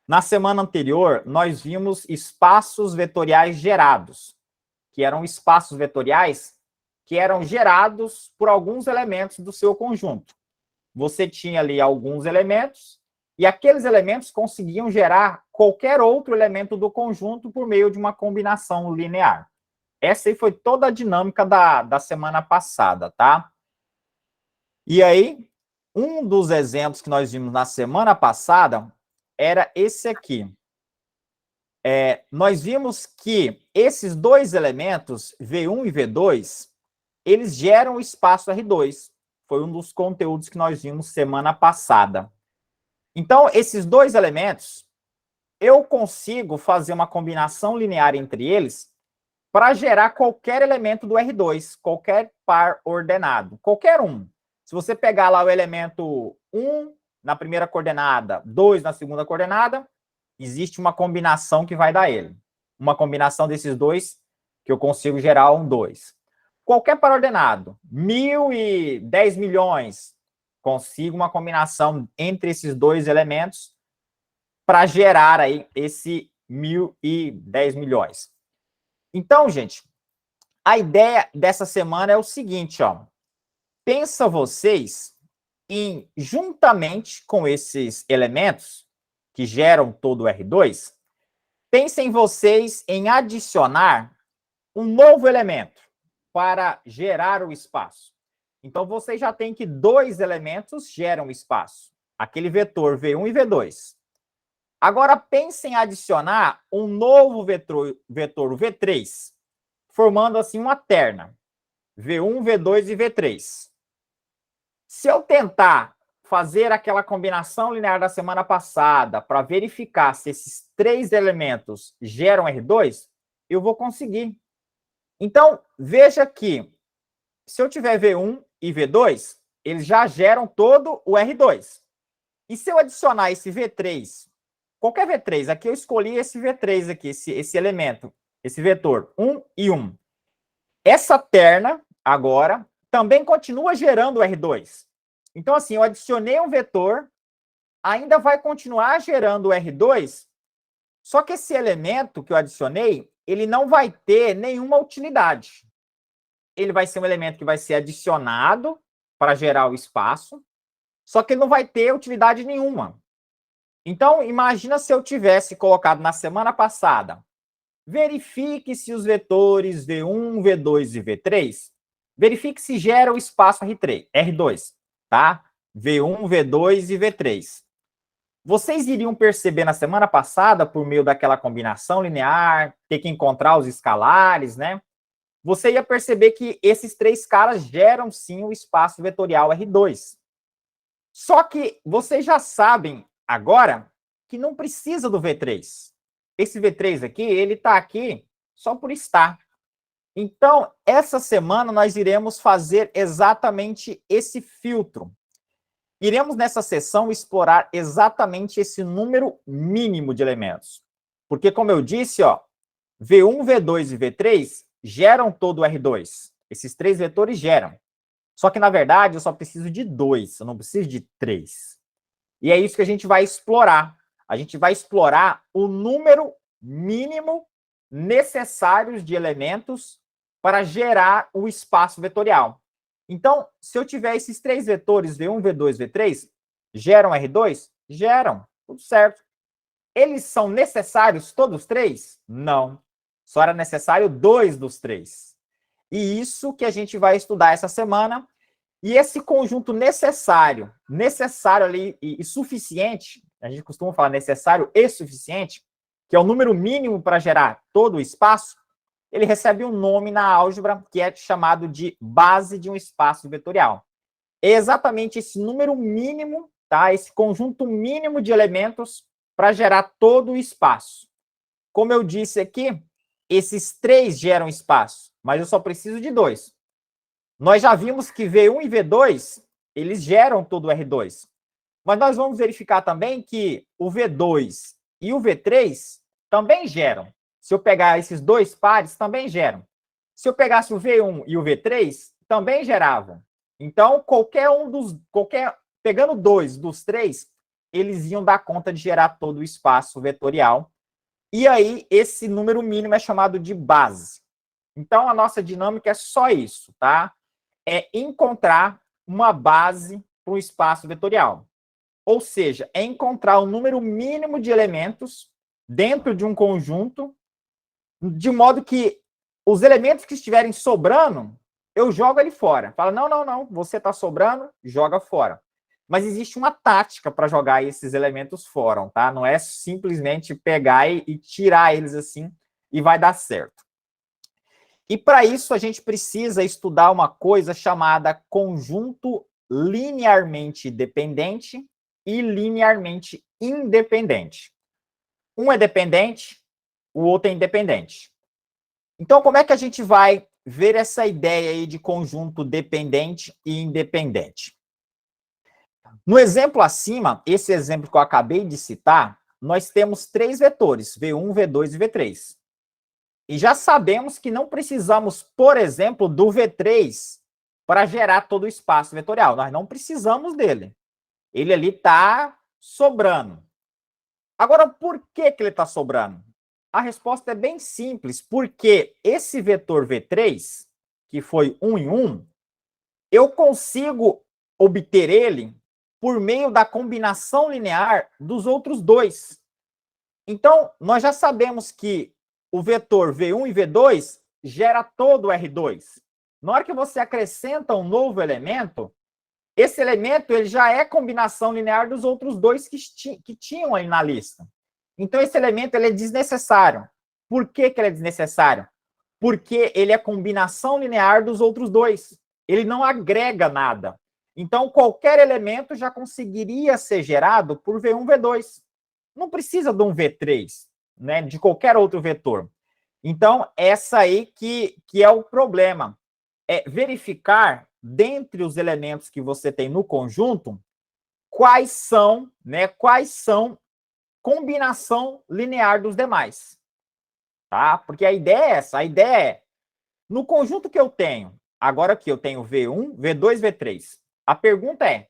Na semana anterior, nós vimos espaços vetoriais gerados, que eram espaços vetoriais que eram gerados por alguns elementos do seu conjunto. Você tinha ali alguns elementos, e aqueles elementos conseguiam gerar qualquer outro elemento do conjunto por meio de uma combinação linear. Essa aí foi toda a dinâmica da semana passada, tá? E aí, um dos exemplos que nós vimos na semana passada era esse aqui. Nós vimos que esses dois elementos, V1 e V2, eles geram o espaço R2. Foi um dos conteúdos que nós vimos semana passada. Então, esses dois elementos, eu consigo fazer uma combinação linear entre eles para gerar qualquer elemento do R2, qualquer par ordenado, qualquer um. Se você pegar lá o elemento 1 na primeira coordenada, 2 na segunda coordenada, existe uma combinação que vai dar ele. Uma combinação desses dois que eu consigo gerar um 2. Qualquer par ordenado, 1.000 e 10 milhões, consigo uma combinação entre esses dois elementos para gerar aí esse 1.000 e 10 milhões. Então, gente, a ideia dessa semana é o seguinte, ó. Pensa vocês em, juntamente com esses elementos que geram todo o R2, pensem vocês em adicionar um novo elemento para gerar o espaço. Então, vocês já têm que dois elementos geram espaço. Aquele vetor V1 e V2. Agora, pensem em adicionar um novo vetor V3, formando assim uma terna. V1, V2 e V3. Se eu tentar fazer aquela combinação linear da semana passada para verificar se esses três elementos geram R2, eu vou conseguir. Então, veja que se eu tiver V1 e V2, eles já geram todo o R2. E se eu adicionar esse V3, qualquer V3, aqui eu escolhi esse V3 aqui, esse elemento, esse vetor, 1 e 1. Essa terna, agora, também continua gerando R2. Então, assim, eu adicionei um vetor, ainda vai continuar gerando R2, só que esse elemento que eu adicionei, ele não vai ter nenhuma utilidade. Ele vai ser um elemento que vai ser adicionado para gerar o espaço, só que ele não vai ter utilidade nenhuma. Então, imagina se eu tivesse colocado na semana passada, verifique se os vetores V1, V2 e V3, verifique se gera o espaço R2, tá? V1, V2 e V3. Vocês iriam perceber na semana passada, por meio daquela combinação linear, ter que encontrar os escalares, né? Você ia perceber que esses três caras geram, sim, o espaço vetorial R2. Só que vocês já sabem agora que não precisa do V3. Esse V3 aqui, ele está aqui só por estar. Então, essa semana nós iremos fazer exatamente esse filtro. Iremos nessa sessão explorar exatamente esse número mínimo de elementos. Porque, como eu disse, ó, V1, V2 e V3 geram todo o R2. Esses três vetores geram. Só que, na verdade, eu só preciso de 2, eu não preciso de 3. E é isso que a gente vai explorar. A gente vai explorar o número mínimo necessários de elementos para gerar o espaço vetorial. Então, se eu tiver esses três vetores, V1, V2, V3, geram R2? Geram, tudo certo. Eles são necessários todos três? Não. Só era necessário 2 dos 3. E isso que a gente vai estudar essa semana. E esse conjunto necessário ali e suficiente, a gente costuma falar necessário e suficiente, que é o número mínimo para gerar todo o espaço, ele recebe um nome na álgebra que é chamado de base de um espaço vetorial. É exatamente esse número mínimo, tá? Esse conjunto mínimo de elementos para gerar todo o espaço. Como eu disse aqui, esses três geram espaço, mas eu só preciso de 2. Nós já vimos que V1 e V2, eles geram todo o R2. Mas nós vamos verificar também que o V2 e o V3 também geram. Se eu pegar esses dois pares, também geram. Se eu pegasse o V1 e o V3, também geravam. Então, pegando 2 dos 3, eles iam dar conta de gerar todo o espaço vetorial. E aí, esse número mínimo é chamado de base. Então, a nossa dinâmica é só isso, tá? É encontrar uma base para o espaço vetorial. Ou seja, é encontrar o número mínimo de elementos dentro de um conjunto, de modo que os elementos que estiverem sobrando, eu jogo ele fora. Fala, não, você está sobrando, joga fora. Mas existe uma tática para jogar esses elementos fora, tá? Não é simplesmente pegar e tirar eles assim e vai dar certo. E para isso a gente precisa estudar uma coisa chamada conjunto linearmente dependente e linearmente independente. Um é dependente, o outro é independente. Então, como é que a gente vai ver essa ideia aí de conjunto dependente e independente? No exemplo acima, esse exemplo que eu acabei de citar, nós temos 3 vetores, V1, V2 e V3. E já sabemos que não precisamos, por exemplo, do V3 para gerar todo o espaço vetorial. Nós não precisamos dele. Ele ali está sobrando. Agora, por que ele está sobrando? A resposta é bem simples, porque esse vetor V3, que foi 1 em 1, eu consigo obter ele por meio da combinação linear dos outros dois. Então, nós já sabemos que o vetor V1 e V2 gera todo o R2. Na hora que você acrescenta um novo elemento, esse elemento ele já é combinação linear dos outros dois que tinham aí na lista. Então, esse elemento ele é desnecessário. Por que ele é desnecessário? Porque ele é combinação linear dos outros dois. Ele não agrega nada. Então, qualquer elemento já conseguiria ser gerado por V1, V2. Não precisa de um V3, né, de qualquer outro vetor. Então, essa aí que é o problema. É verificar, dentre os elementos que você tem no conjunto, quais são combinação linear dos demais. Tá? Porque a ideia é essa. A ideia é, no conjunto que eu tenho, agora aqui eu tenho V1, V2, V3. A pergunta é,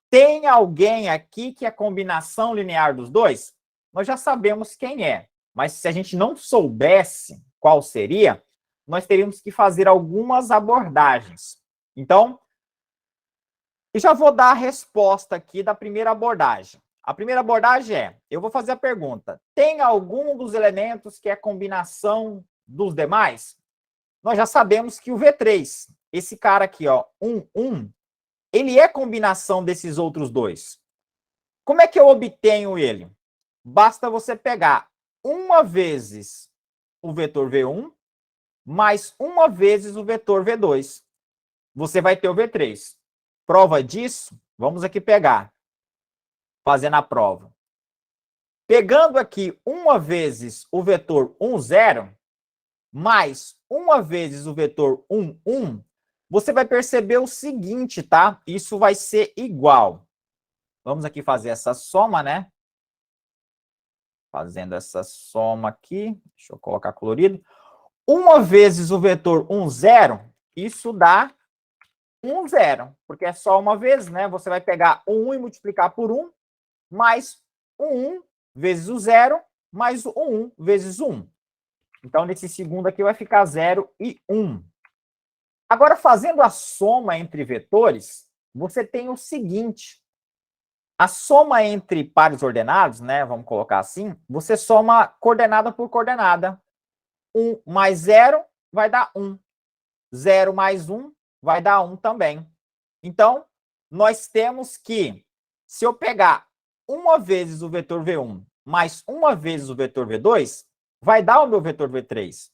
tem alguém aqui que é combinação linear dos dois? Nós já sabemos quem é, mas se a gente não soubesse qual seria, nós teríamos que fazer algumas abordagens. Então, eu já vou dar a resposta aqui da primeira abordagem. A primeira abordagem é, eu vou fazer a pergunta, tem algum dos elementos que é combinação dos demais? Nós já sabemos que o V3, esse cara aqui, ó, 1, 1, ele é combinação desses outros dois. Como é que eu obtenho ele? Basta você pegar uma vezes o vetor V1 mais uma vezes o vetor V2. Você vai ter o V3. Prova disso, vamos aqui pegar, fazendo a prova. Pegando aqui uma vezes o vetor 1, 0, mais uma vezes o vetor 1, 1, você vai perceber o seguinte, tá? Isso vai ser igual. Vamos aqui fazer essa soma, né? Fazendo essa soma aqui, deixa eu colocar colorido. Uma vezes o vetor 1, 0, isso dá 1, 0, porque é só uma vez, né? Você vai pegar o 1 e multiplicar por 1, mais o 1 vezes o 0, mais o 1 vezes o 1. Então, nesse segundo aqui vai ficar 0 e 1. Agora, fazendo a soma entre vetores, você tem o seguinte. A soma entre pares ordenados, né? Vamos colocar assim. Você soma coordenada por coordenada. 1 mais 0 vai dar 1. 0 mais 1 vai dar 1 também. Então, nós temos que, se eu pegar uma vezes o vetor V1 mais uma vezes o vetor V2, vai dar o meu vetor V3.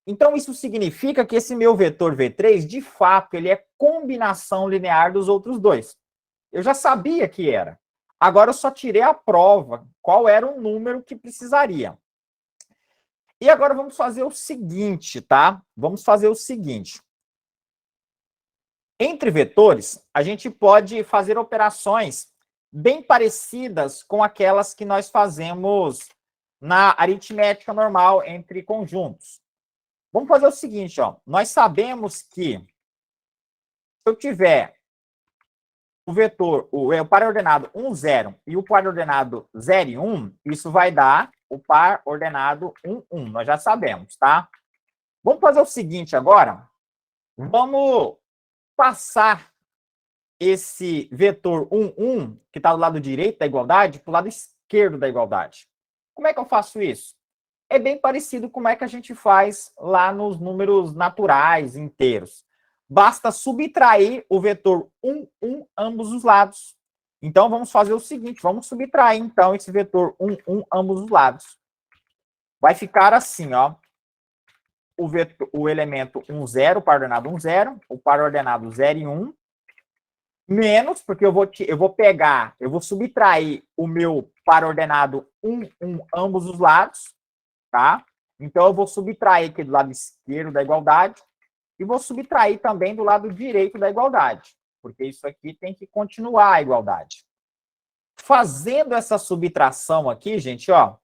Então, isso significa que esse meu vetor V3, de fato, ele é combinação linear dos outros dois. Eu já sabia que era. Agora, eu só tirei a prova, qual era o número que precisaria. E agora vamos fazer o seguinte, tá? Vamos fazer o seguinte. Entre vetores, a gente pode fazer operações bem parecidas com aquelas que nós fazemos na aritmética normal entre conjuntos. Vamos fazer o seguinte, ó. Nós sabemos que se eu tiver o par ordenado 1, 0 e o par ordenado 0 e 1, isso vai dar o par ordenado 1, 1. Nós já sabemos, tá? Vamos fazer o seguinte agora. Vamos passar esse vetor 1, 1, que está do lado direito da igualdade, para o lado esquerdo da igualdade. Como é que eu faço isso? É bem parecido com como é que a gente faz lá nos números naturais inteiros. Basta subtrair o vetor 1, 1, ambos os lados. Então, vamos fazer o seguinte, vamos subtrair, então, esse vetor 1, 1, ambos os lados. Vai ficar assim, ó. O elemento 1, 0, o par ordenado 1, 0, o par ordenado 0 e 1, menos, porque eu vou subtrair o meu par ordenado 1, 1, ambos os lados, tá? Então, eu vou subtrair aqui do lado esquerdo da igualdade e vou subtrair também do lado direito da igualdade, porque isso aqui tem que continuar a igualdade. Fazendo essa subtração aqui, gente, ó,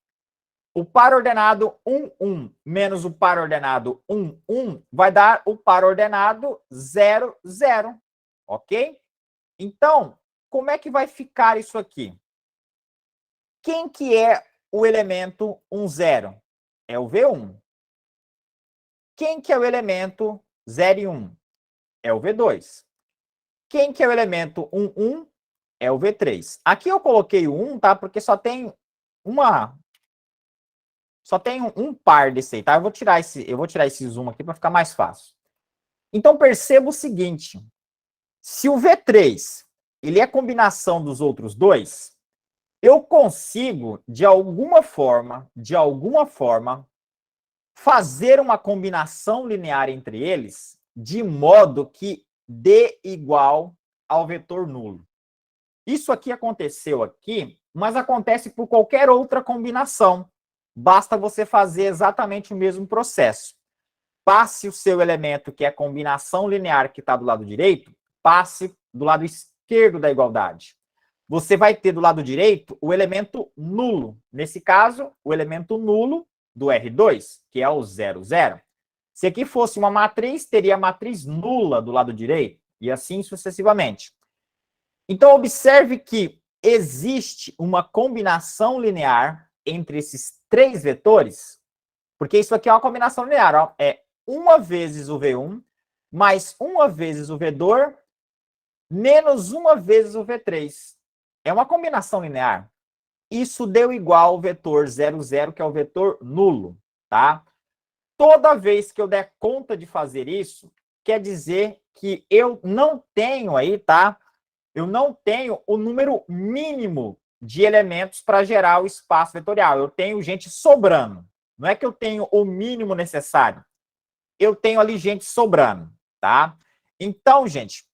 o par ordenado 1, 1 menos o par ordenado 1, 1 vai dar o par ordenado 0, 0, ok? Então, como é que vai ficar isso aqui? Quem que é o elemento 1, 0? É o V1. Quem que é o elemento 0 e 1? É o V2. Quem que é o elemento 1, 1? É o V3. Aqui eu coloquei o 1, tá? Porque só tem um par desse aí, tá? Eu vou tirar esse zoom aqui para ficar mais fácil. Então, perceba o seguinte. Se o V3 ele é combinação dos outros dois, eu consigo, de alguma forma, fazer uma combinação linear entre eles de modo que dê igual ao vetor nulo. Isso aqui aconteceu aqui, mas acontece por qualquer outra combinação. Basta você fazer exatamente o mesmo processo. Passe o seu elemento, que é a combinação linear que está do lado direito, passe do lado esquerdo da igualdade. Você vai ter do lado direito o elemento nulo. Nesse caso, o elemento nulo do R2, que é o 0, 0. Se aqui fosse uma matriz, teria a matriz nula do lado direito, e assim sucessivamente. Então, observe que existe uma combinação linear entre esses três vetores, porque isso aqui é uma combinação linear, ó, é 1 vezes o V1, mais 1 vezes o V2, menos 1 vezes o V3. É uma combinação linear. Isso deu igual ao vetor 0, 0, que é o vetor nulo, tá? Toda vez que eu der conta de fazer isso, quer dizer que eu não tenho aí, tá? Eu não tenho o número mínimo de elementos para gerar o espaço vetorial. Eu tenho gente sobrando. Não é que eu tenho o mínimo necessário. Eu tenho ali gente sobrando, tá? Então, gente,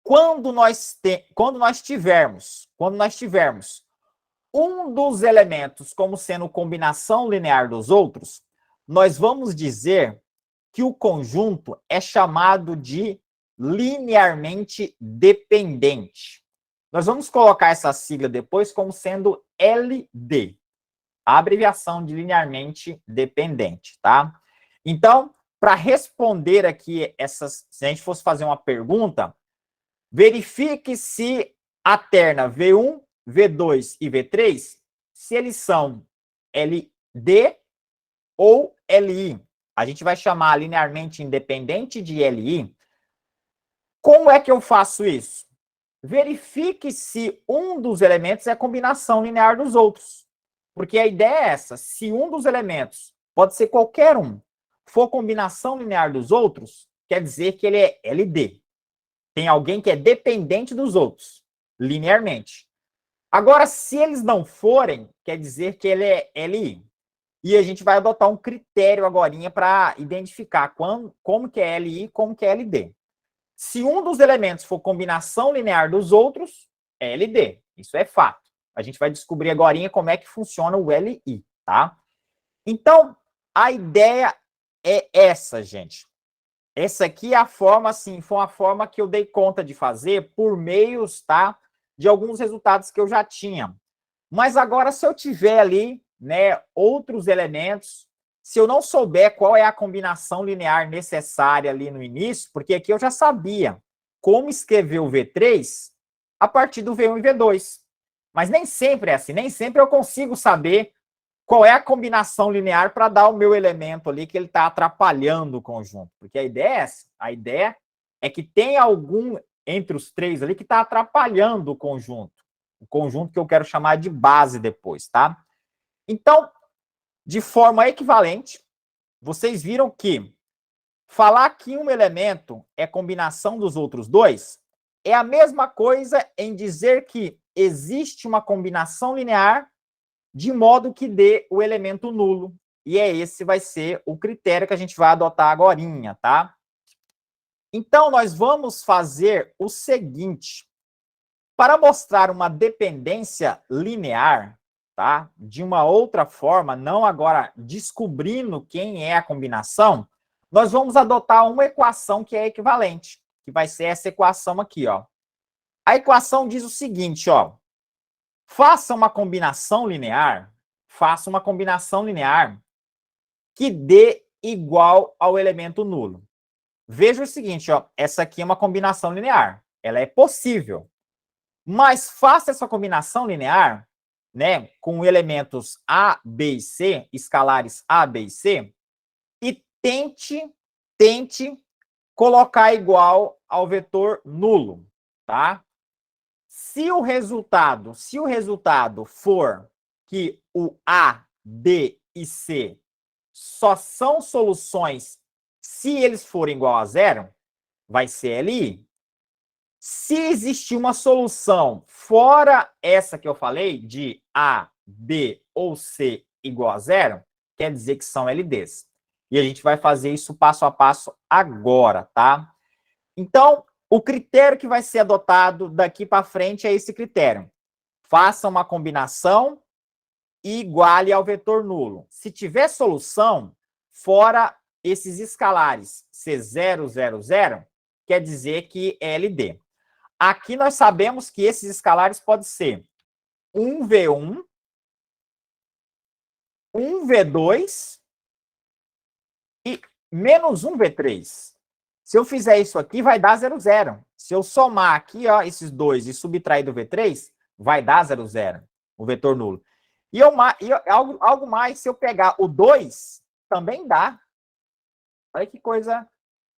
quando nós tivermos um dos elementos como sendo combinação linear dos outros, nós vamos dizer que o conjunto é chamado de linearmente dependente. Nós vamos colocar essa sigla depois como sendo LD, a abreviação de linearmente dependente, tá? Então, para responder aqui se a gente fosse fazer uma pergunta, verifique se a terna V1, V2 e V3, se eles são LD ou LI. A gente vai chamar linearmente independente de LI. Como é que eu faço isso? Verifique se um dos elementos é combinação linear dos outros. Porque a ideia é essa, se um dos elementos, pode ser qualquer um, for combinação linear dos outros, quer dizer que ele é LD. Tem alguém que é dependente dos outros, linearmente. Agora, se eles não forem, quer dizer que ele é LI. E a gente vai adotar um critério agora para identificar como que é LI e como que é LD. Se um dos elementos for combinação linear dos outros, é LD. Isso é fato. A gente vai descobrir agora como é que funciona o LI, tá? Então, a ideia é essa, gente. Essa aqui é a forma, assim, foi uma forma que eu dei conta de fazer por meios, tá, de alguns resultados que eu já tinha. Mas agora, se eu tiver ali, né, outros elementos, se eu não souber qual é a combinação linear necessária ali no início, porque aqui eu já sabia como escrever o V3 a partir do V1 e V2. Mas nem sempre é assim, nem sempre eu consigo saber qual é a combinação linear para dar o meu elemento ali que ele está atrapalhando o conjunto. Porque a ideia é essa. A ideia é que tem algum entre os três ali que está atrapalhando o conjunto. O conjunto que eu quero chamar de base depois, tá? Então, de forma equivalente, vocês viram que falar que um elemento é combinação dos outros dois é a mesma coisa em dizer que existe uma combinação linear de modo que dê o elemento nulo. E esse vai ser o critério que a gente vai adotar agorinha, tá? Então, nós vamos fazer o seguinte. Para mostrar uma dependência linear, tá? De uma outra forma, não agora descobrindo quem é a combinação, nós vamos adotar uma equação que é equivalente, que vai ser essa equação aqui, ó. A equação diz o seguinte, ó. Faça uma combinação linear que dê igual ao elemento nulo. Veja o seguinte, ó, essa aqui é uma combinação linear, ela é possível. Mas faça essa combinação linear, né, com elementos A, B e C, escalares A, B e C, e tente colocar igual ao vetor nulo, tá? Se o resultado for que o A, B e C só são soluções se eles forem igual a zero, vai ser LI. Se existir uma solução fora essa que eu falei, de A, B ou C igual a zero, quer dizer que são LDs. E a gente vai fazer isso passo a passo agora, tá? Então, o critério que vai ser adotado daqui para frente é esse critério. Faça uma combinação e iguale ao vetor nulo. Se tiver solução fora esses escalares C0, 0, 0, quer dizer que é LD. Aqui nós sabemos que esses escalares podem ser 1V1, 1V2 e menos 1V3. Se eu fizer isso aqui, vai dar 0, 0. Se eu somar aqui, ó, esses dois e subtrair do V3, vai dar 0, 0, o vetor nulo. E algo mais, se eu pegar o 2, também dá. Olha que coisa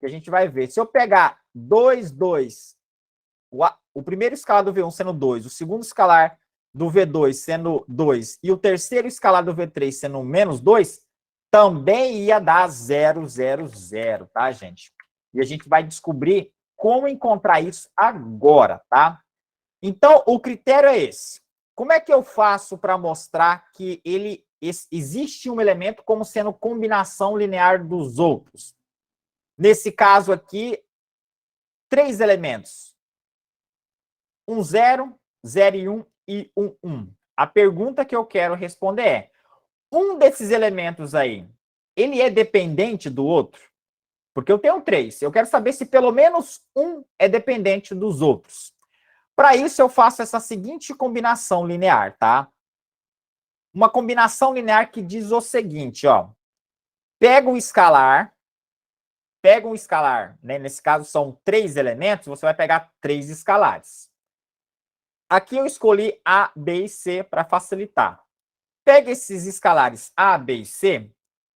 que a gente vai ver. Se eu pegar 2, 2, o primeiro escalar do V1 sendo 2, o segundo escalar do V2 sendo 2 e o terceiro escalar do V3 sendo menos 2, também ia dar 0, 0, 0, tá, gente? E a gente vai descobrir como encontrar isso agora, tá? Então, o critério é esse. Como é que eu faço para mostrar que existe um elemento como sendo combinação linear dos outros? Nesse caso aqui, 3 elementos. 1, 0, 0 e 1 e 1, 1. A pergunta que eu quero responder é, um desses elementos aí, ele é dependente do outro? Porque eu tenho 3. Eu quero saber se pelo menos um é dependente dos outros. Para isso, eu faço essa seguinte combinação linear, tá? Uma combinação linear que diz o seguinte, ó. Pega um escalar, né? Nesse caso são 3 elementos, você vai pegar 3 escalares. Aqui eu escolhi A, B e C para facilitar. Pega esses escalares A, B e C,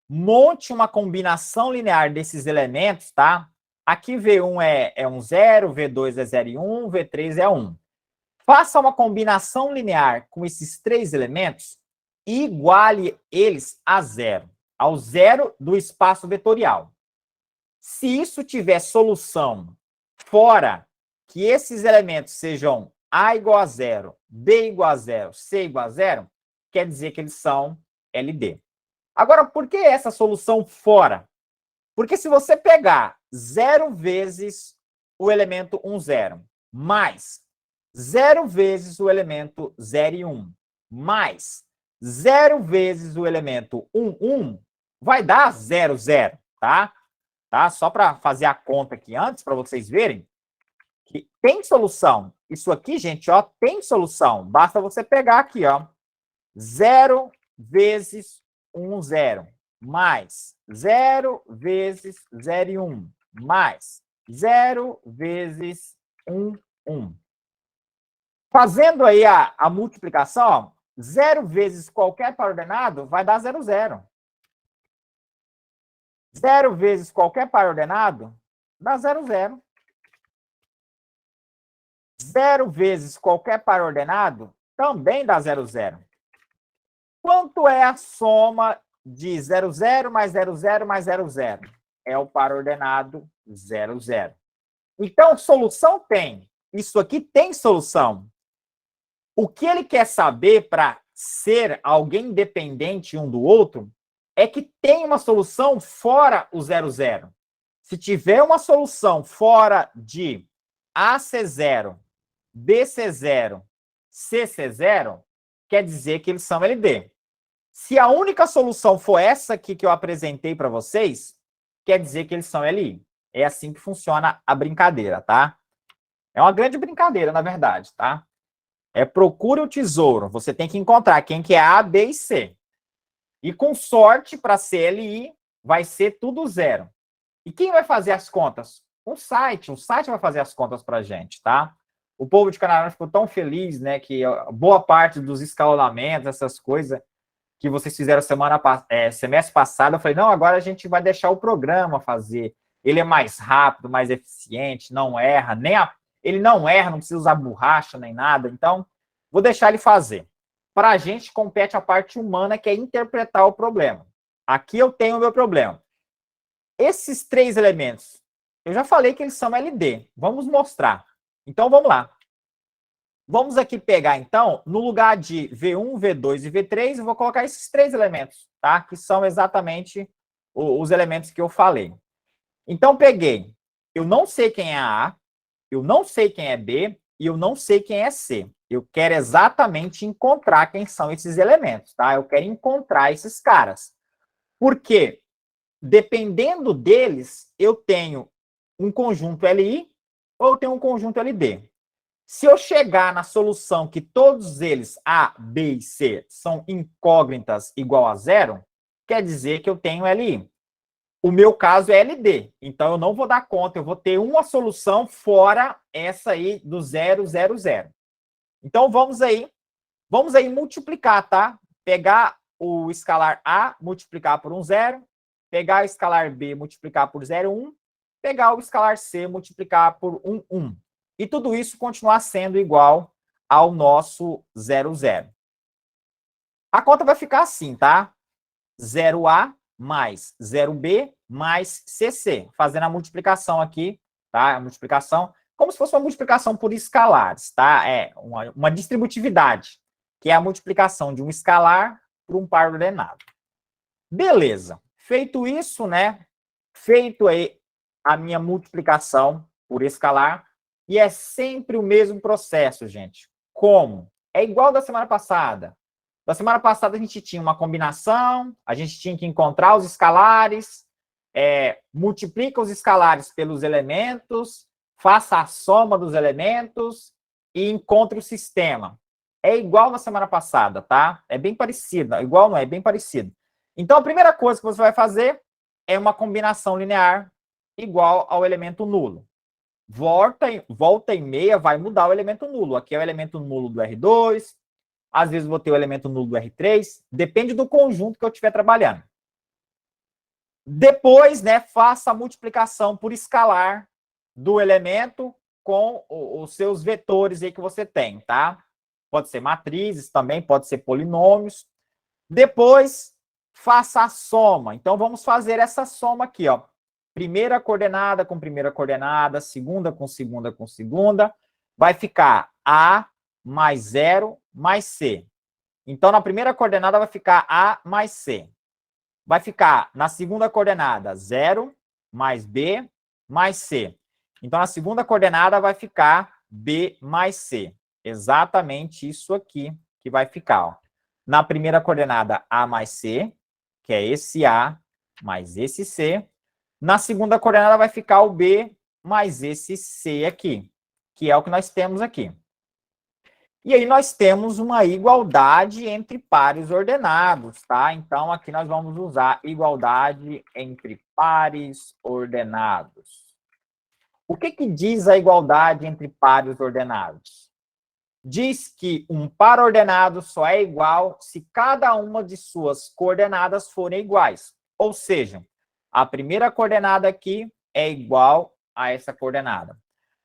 monte uma combinação linear desses elementos, tá? Aqui V1 é 1, 0, V2 é 0 e 1, V3 é 1. Faça uma combinação linear com esses 3 elementos e iguale eles a 0, ao zero do espaço vetorial. Se isso tiver solução fora que esses elementos sejam A igual a 0, B igual a 0, C igual a 0, quer dizer que eles são LD. Agora, por que essa solução fora? Porque se você pegar 0 vezes o elemento 1, 0, mais 0 vezes o elemento 0 e 1, mais 0 vezes o elemento 1, 1, vai dar 0, 0, tá? Só para fazer a conta aqui antes, para vocês verem que tem solução. Isso aqui, gente, ó, tem solução. Basta você pegar aqui, ó, 0 vezes 1, 0, mais 0 vezes 0 e 1, mais 0 vezes 1, 1. Fazendo aí a multiplicação, ó, 0 vezes qualquer par ordenado vai dar 0, 0. 0 vezes qualquer par ordenado dá 0, 0. 0 vezes qualquer par ordenado também dá 0, 0. Quanto é a soma de 0, 0 mais 0, 0 mais 0, 0? É o par ordenado 0, 0. Então, solução tem. Isso aqui tem solução. O que ele quer saber para ser alguém independente um do outro é que tem uma solução fora o 0, 0. Se tiver uma solução fora de AC0, BC0, CC0, quer dizer que eles são LD. Se a única solução for essa aqui que eu apresentei para vocês, quer dizer que eles são LI. É assim que funciona a brincadeira, tá? É uma grande brincadeira, na verdade, tá? É procure o tesouro. Você tem que encontrar quem que é A, B e C. E com sorte, para CLI, vai ser tudo 0. E quem vai fazer as contas? O site vai fazer as contas para a gente, tá? O povo de Canadá ficou tão feliz, né, que boa parte dos escalonamentos, essas coisas que vocês fizeram semestre passado, eu falei, não, agora a gente vai deixar o programa fazer. Ele é mais rápido, mais eficiente, não erra, ele não erra, não precisa usar borracha nem nada, então vou deixar ele fazer. Para a gente compete a parte humana, que é interpretar o problema. Aqui eu tenho o meu problema. Esses 3 elementos, eu já falei que eles são LD. Vamos mostrar. Então, vamos lá. Vamos aqui pegar, então, no lugar de V1, V2 e V3, eu vou colocar esses 3 elementos, tá? Que são exatamente os elementos que eu falei. Então, peguei. Eu não sei quem é A, eu não sei quem é B e eu não sei quem é C. Eu quero exatamente encontrar quem são esses elementos, tá? Eu quero encontrar esses caras. Por quê? Dependendo deles, eu tenho um conjunto LI ou eu tenho um conjunto LD. Se eu chegar na solução que todos eles, A, B e C, são incógnitas igual a 0, quer dizer que eu tenho LI. O meu caso é LD, então eu não vou dar conta, eu vou ter uma solução fora essa aí do 0, 0, 0. Então vamos aí multiplicar, tá? Pegar o escalar A, multiplicar por 0, pegar o escalar B, multiplicar por 0, 1, pegar o escalar C, multiplicar por 1. E tudo isso continuar sendo igual ao nosso 0, 0. A conta vai ficar assim, tá? 0A mais 0B mais CC, fazendo a multiplicação aqui, tá? A multiplicação, como se fosse uma multiplicação por escalares, tá? É uma distributividade, que é a multiplicação de um escalar por um par ordenado. Beleza. Feito isso, né? Feito aí a minha multiplicação por escalar, e é sempre o mesmo processo, gente. Como? É igual da semana passada. Da semana passada a gente tinha uma combinação, a gente tinha que encontrar os escalares, multiplica os escalares pelos elementos, faça a soma dos elementos e encontre o sistema. É igual na semana passada, tá? É bem parecido. Igual não é, bem parecido. Então, a primeira coisa que você vai fazer é uma combinação linear igual ao elemento nulo. Volta e meia vai mudar o elemento nulo. Aqui é o elemento nulo do R2, às vezes vou ter o elemento nulo do R3, depende do conjunto que eu estiver trabalhando. Depois, né, faça a multiplicação por escalar do elemento com os seus vetores aí que você tem, tá? Pode ser matrizes também, pode ser polinômios. Depois, faça a soma. Então, vamos fazer essa soma aqui, ó. Primeira coordenada com primeira coordenada, segunda com segunda com segunda. Vai ficar A mais 0 mais C. Então, na primeira coordenada vai ficar A mais C. Vai ficar na segunda coordenada 0 mais B mais C. Então, na segunda coordenada vai ficar B mais C. Exatamente isso aqui que vai ficar, ó. Na primeira coordenada, A mais C, que é esse A mais esse C. Na segunda coordenada vai ficar o B mais esse C aqui, que é o que nós temos aqui. E aí nós temos uma igualdade entre pares ordenados, tá? Então, aqui nós vamos usar igualdade entre pares ordenados. O que diz a igualdade entre pares ordenados? Diz que um par ordenado só é igual se cada uma de suas coordenadas forem iguais. Ou seja, a primeira coordenada aqui é igual a essa coordenada.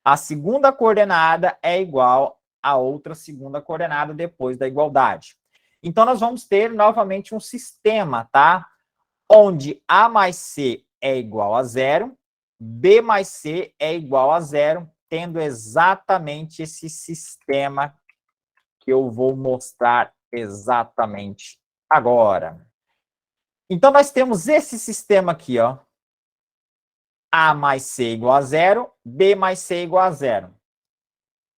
A segunda coordenada é igual a outra segunda coordenada depois da igualdade. Então, nós vamos ter novamente um sistema, tá? Onde A mais C é igual a zero, B mais C é igual a zero, tendo exatamente esse sistema que eu vou mostrar exatamente agora. Então, nós temos esse sistema aqui, ó. A mais C igual a zero, B mais C igual a zero.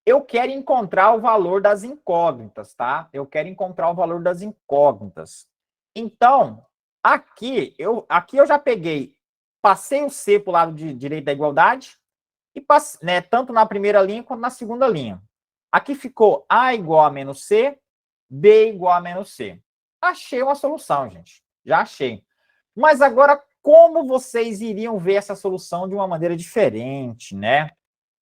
Eu quero encontrar o valor das incógnitas, tá? Eu quero encontrar o valor das incógnitas. Então, aqui eu já peguei, passei o C para o lado direito da igualdade, e passei, né, tanto na primeira linha quanto na segunda linha. Aqui ficou A igual a menos C, B igual a menos C. Achei uma solução, gente. Já achei. Mas agora, como vocês iriam ver essa solução de uma maneira diferente, né?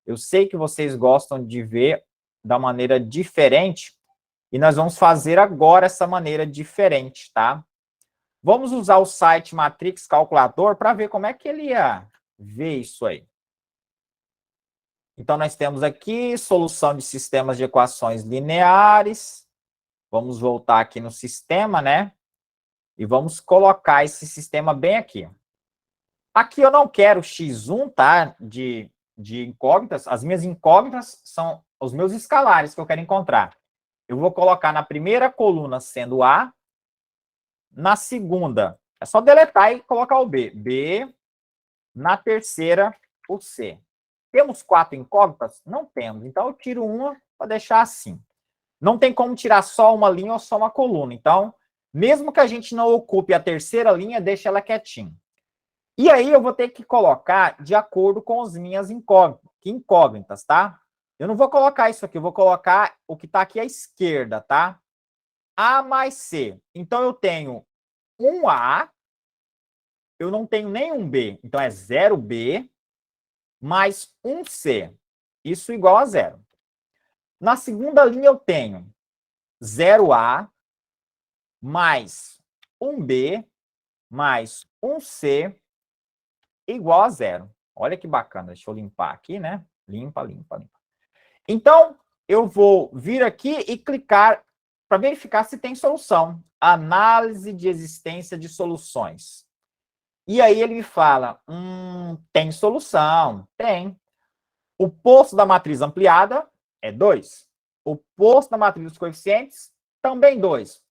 Eu sei que vocês gostam de ver da maneira diferente, e nós vamos fazer agora essa maneira diferente, tá? Vamos usar o site Matrix Calculador para ver como é que ele ia ver isso aí. Então, nós temos aqui solução de sistemas de equações lineares. Vamos voltar aqui no sistema, né? E vamos colocar esse sistema bem aqui. Aqui eu não quero x1, tá? De incógnitas. As minhas incógnitas são os meus escalares que eu quero encontrar. Eu vou colocar na primeira coluna sendo A. Na segunda, é só deletar e colocar o B. B. Na terceira, o C. Temos 4 incógnitas? Não temos. Então, eu tiro uma para deixar assim. Não tem como tirar só uma linha ou só uma coluna. Então, mesmo que a gente não ocupe a terceira linha, deixa ela quietinha. E aí, eu vou ter que colocar de acordo com as minhas incógnitas, tá? Eu não vou colocar isso aqui, eu vou colocar o que está aqui à esquerda, tá? A mais C. Então, eu tenho um A, eu não tenho nenhum B. Então, é 0B mais um C. Isso igual a zero. Na segunda linha, eu tenho 0A mais um B mais um C igual a zero. Olha que bacana. Deixa eu limpar aqui, né? Limpa, limpa, limpa. Então, eu vou vir aqui e clicar para verificar se tem solução. Análise de existência de soluções. E aí ele me fala, tem solução? Tem. O posto da matriz ampliada é 2. O posto da matriz dos coeficientes, também 2.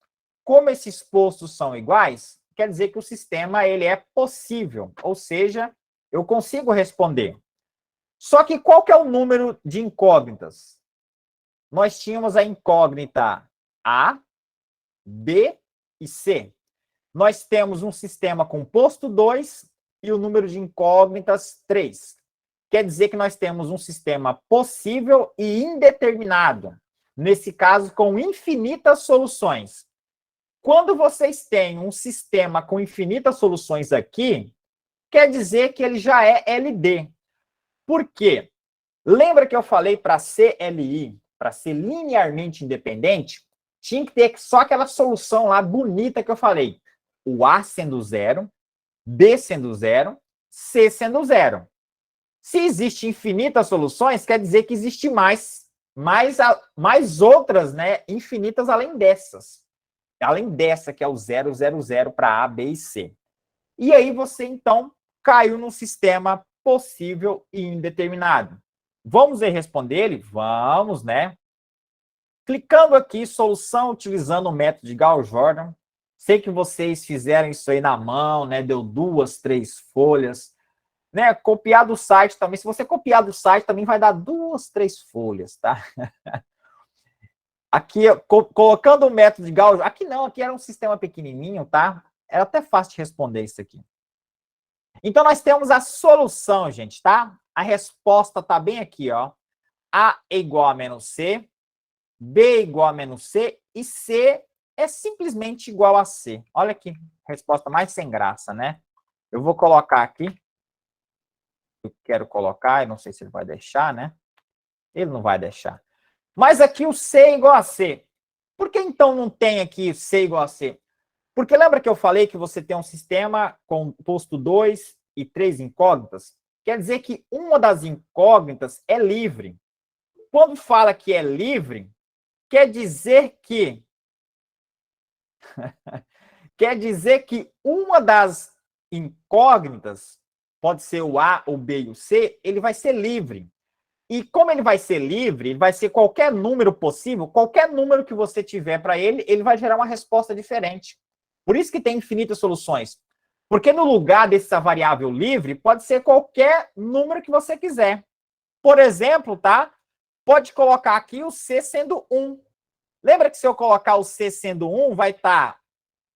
Como esses postos são iguais, quer dizer que o sistema ele é possível, ou seja, eu consigo responder. Só que qual que é o número de incógnitas? Nós tínhamos a incógnita A, B e C. Nós temos um sistema com posto 2 e o número de incógnitas 3. Quer dizer que nós temos um sistema possível e indeterminado. Nesse caso, com infinitas soluções. Quando vocês têm um sistema com infinitas soluções aqui, quer dizer que ele já é LD. Por quê? Lembra que eu falei para ser LI, para ser linearmente independente, tinha que ter só aquela solução lá bonita que eu falei. O A sendo zero, B sendo zero, C sendo zero. Se existe infinitas soluções, quer dizer que existe mais outras, né, infinitas além dessas. Além dessa, que é o 0, 0, 0 para A, B e C. E aí você, então, caiu num sistema possível e indeterminado. Vamos aí responder ele? Vamos, né? Clicando aqui, solução utilizando o método de Gauss-Jordan. Sei que vocês fizeram isso aí na mão, né? Deu 2, 3 folhas. Né? Copiar do site também. Se você copiar do site, também vai dar 2, 3 folhas, tá? Aqui, colocando o método de Gauss... Aqui não, aqui era um sistema pequenininho, tá? Era até fácil de responder isso aqui. Então, nós temos a solução, gente, tá? A resposta tá bem aqui, ó. A é igual a menos C, B é igual a menos C e C é simplesmente igual a C. Olha que resposta mais sem graça, né? Eu vou colocar aqui. eu quero colocar, e não sei se ele vai deixar, né? Ele não vai deixar. Mas aqui o C é igual a C. Por que então não tem aqui C igual a C? Porque lembra que eu falei que você tem um sistema composto 2 e 3 incógnitas? Quer dizer que uma das incógnitas é livre. Quando fala que é livre, quer dizer que uma das incógnitas, pode ser o A, o B e o C, ele vai ser livre. E como ele vai ser livre, ele vai ser qualquer número possível, qualquer número que você tiver para ele, ele vai gerar uma resposta diferente. Por isso que tem infinitas soluções. Porque no lugar dessa variável livre, pode ser qualquer número que você quiser. Por exemplo, tá? Pode colocar aqui o C sendo 1. Lembra que se eu colocar o C sendo 1, vai estar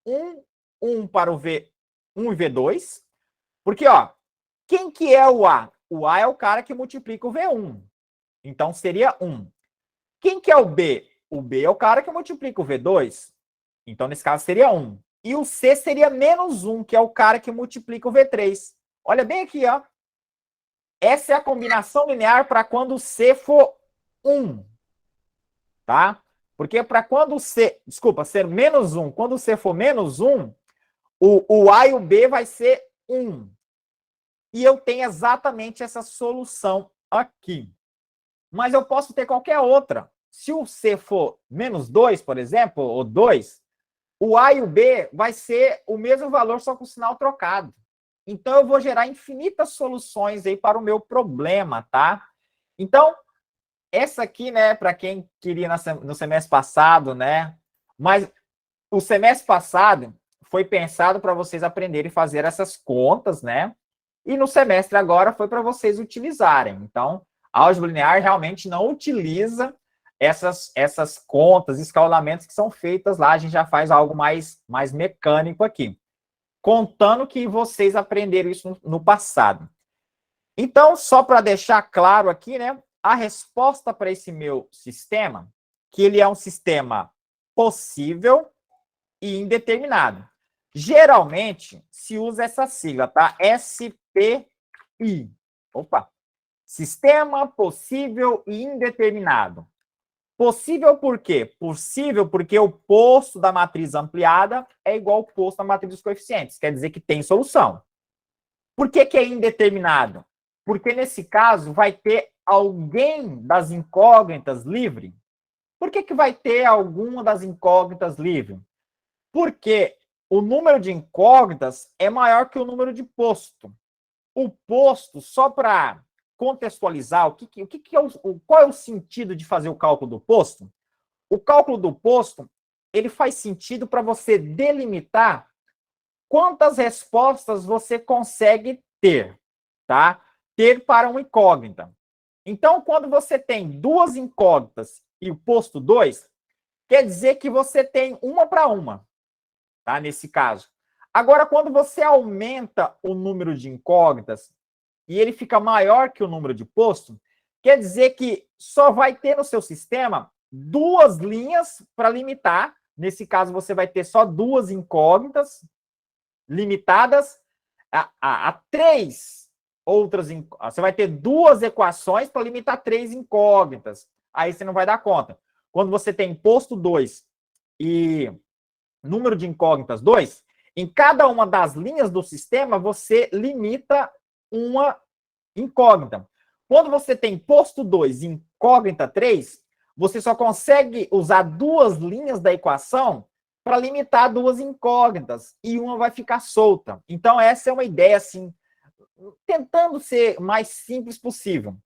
1 para o V1 e V2. Porque, ó, quem que é o A? O A é o cara que multiplica o V1. Então, seria 1. Quem que é o B? O B é o cara que multiplica o V2. Então, nesse caso, seria 1. E o C seria menos 1, que é o cara que multiplica o V3. Olha bem aqui, ó. Essa é a combinação linear para quando o C for 1. Tá? Porque para quando o C, desculpa, ser menos 1, quando o C for menos 1, o A e o B vai ser 1. E eu tenho exatamente essa solução aqui. Mas eu posso ter qualquer outra. Se o C for menos 2, por exemplo, ou 2, o A e o B vai ser o mesmo valor, só com o sinal trocado. Então, eu vou gerar infinitas soluções aí para o meu problema, tá? Então, essa aqui, né, para quem queria no semestre passado, né? Mas o semestre passado foi pensado para vocês aprenderem a fazer essas contas, né? E no semestre agora foi para vocês utilizarem. Então, a álgebra linear realmente não utiliza essas contas, escalonamentos que são feitas lá. A gente já faz algo mais mecânico aqui. Contando que vocês aprenderam isso no passado. Então, só para deixar claro aqui, né? A resposta para esse meu sistema, que ele é um sistema possível e indeterminado. Geralmente, se usa essa sigla, tá? SPI. Opa! Sistema possível e indeterminado. Possível por quê? Possível porque o posto da matriz ampliada é igual ao posto da matriz dos coeficientes. Quer dizer que tem solução. Por que é indeterminado? Porque, nesse caso, vai ter alguém das incógnitas livre. Por que vai ter alguma das incógnitas livre? Porque o número de incógnitas é maior que o número de posto. O posto, só para contextualizar, qual é o sentido de fazer o cálculo do posto? O cálculo do posto, ele faz sentido para você delimitar quantas respostas você consegue ter, tá? Ter para uma incógnita. Então, quando você tem duas incógnitas e o posto 2, quer dizer que você tem uma para uma, tá? Nesse caso. Agora, quando você aumenta o número de incógnitas e ele fica maior que o número de posto, quer dizer que só vai ter no seu sistema duas linhas para limitar. Nesse caso, você vai ter só duas incógnitas limitadas a três outras. Você vai ter duas equações para limitar três incógnitas. Aí você não vai dar conta. Quando você tem posto 2 e número de incógnitas 2, em cada uma das linhas do sistema, você limita uma incógnita. Quando você tem posto 2 e incógnita 3, você só consegue usar duas linhas da equação para limitar duas incógnitas, e uma vai ficar solta. Então, essa é uma ideia, assim, tentando ser mais simples possível.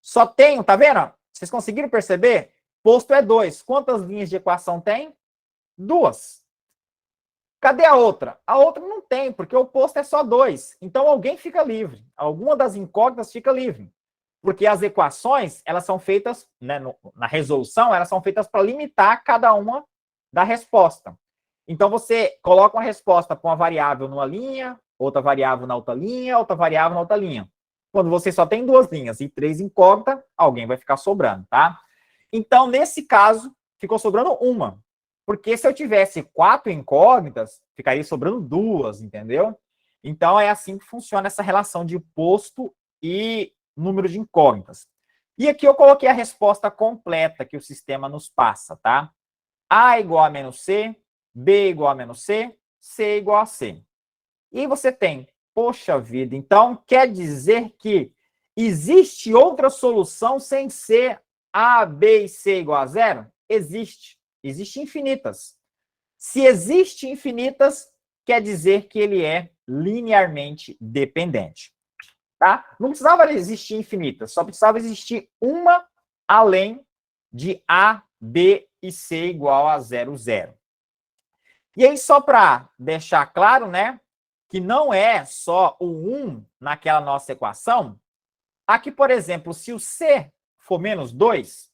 Só tenho, tá vendo? Vocês conseguiram perceber? Posto é 2. Quantas linhas de equação tem? 2. Cadê a outra? A outra não tem, porque o posto é só 2. Então, alguém fica livre. Alguma das incógnitas fica livre. Porque as equações, elas são feitas, né, na resolução, elas são feitas para limitar cada uma da resposta. Então, você coloca uma resposta para uma variável numa linha, outra variável na outra linha, outra variável na outra linha. Quando você só tem duas linhas e três incógnitas, alguém vai ficar sobrando, tá? Então, nesse caso, ficou sobrando uma. Porque se eu tivesse 4 incógnitas, ficaria sobrando 2, entendeu? Então, é assim que funciona essa relação de posto e número de incógnitas. E aqui eu coloquei a resposta completa que o sistema nos passa, tá? A igual a menos C, B igual a menos C, C igual a C. E você tem, poxa vida, então quer dizer que existe outra solução sem ser A, B e C igual a zero? Existe. Existem infinitas. Se existe infinitas, quer dizer que ele é linearmente dependente. Tá? Não precisava existir infinitas, só precisava existir uma além de A, B e C igual a 0, 0. E aí, só para deixar claro, né, que não é só o 1 naquela nossa equação, aqui, por exemplo, se o C for menos 2,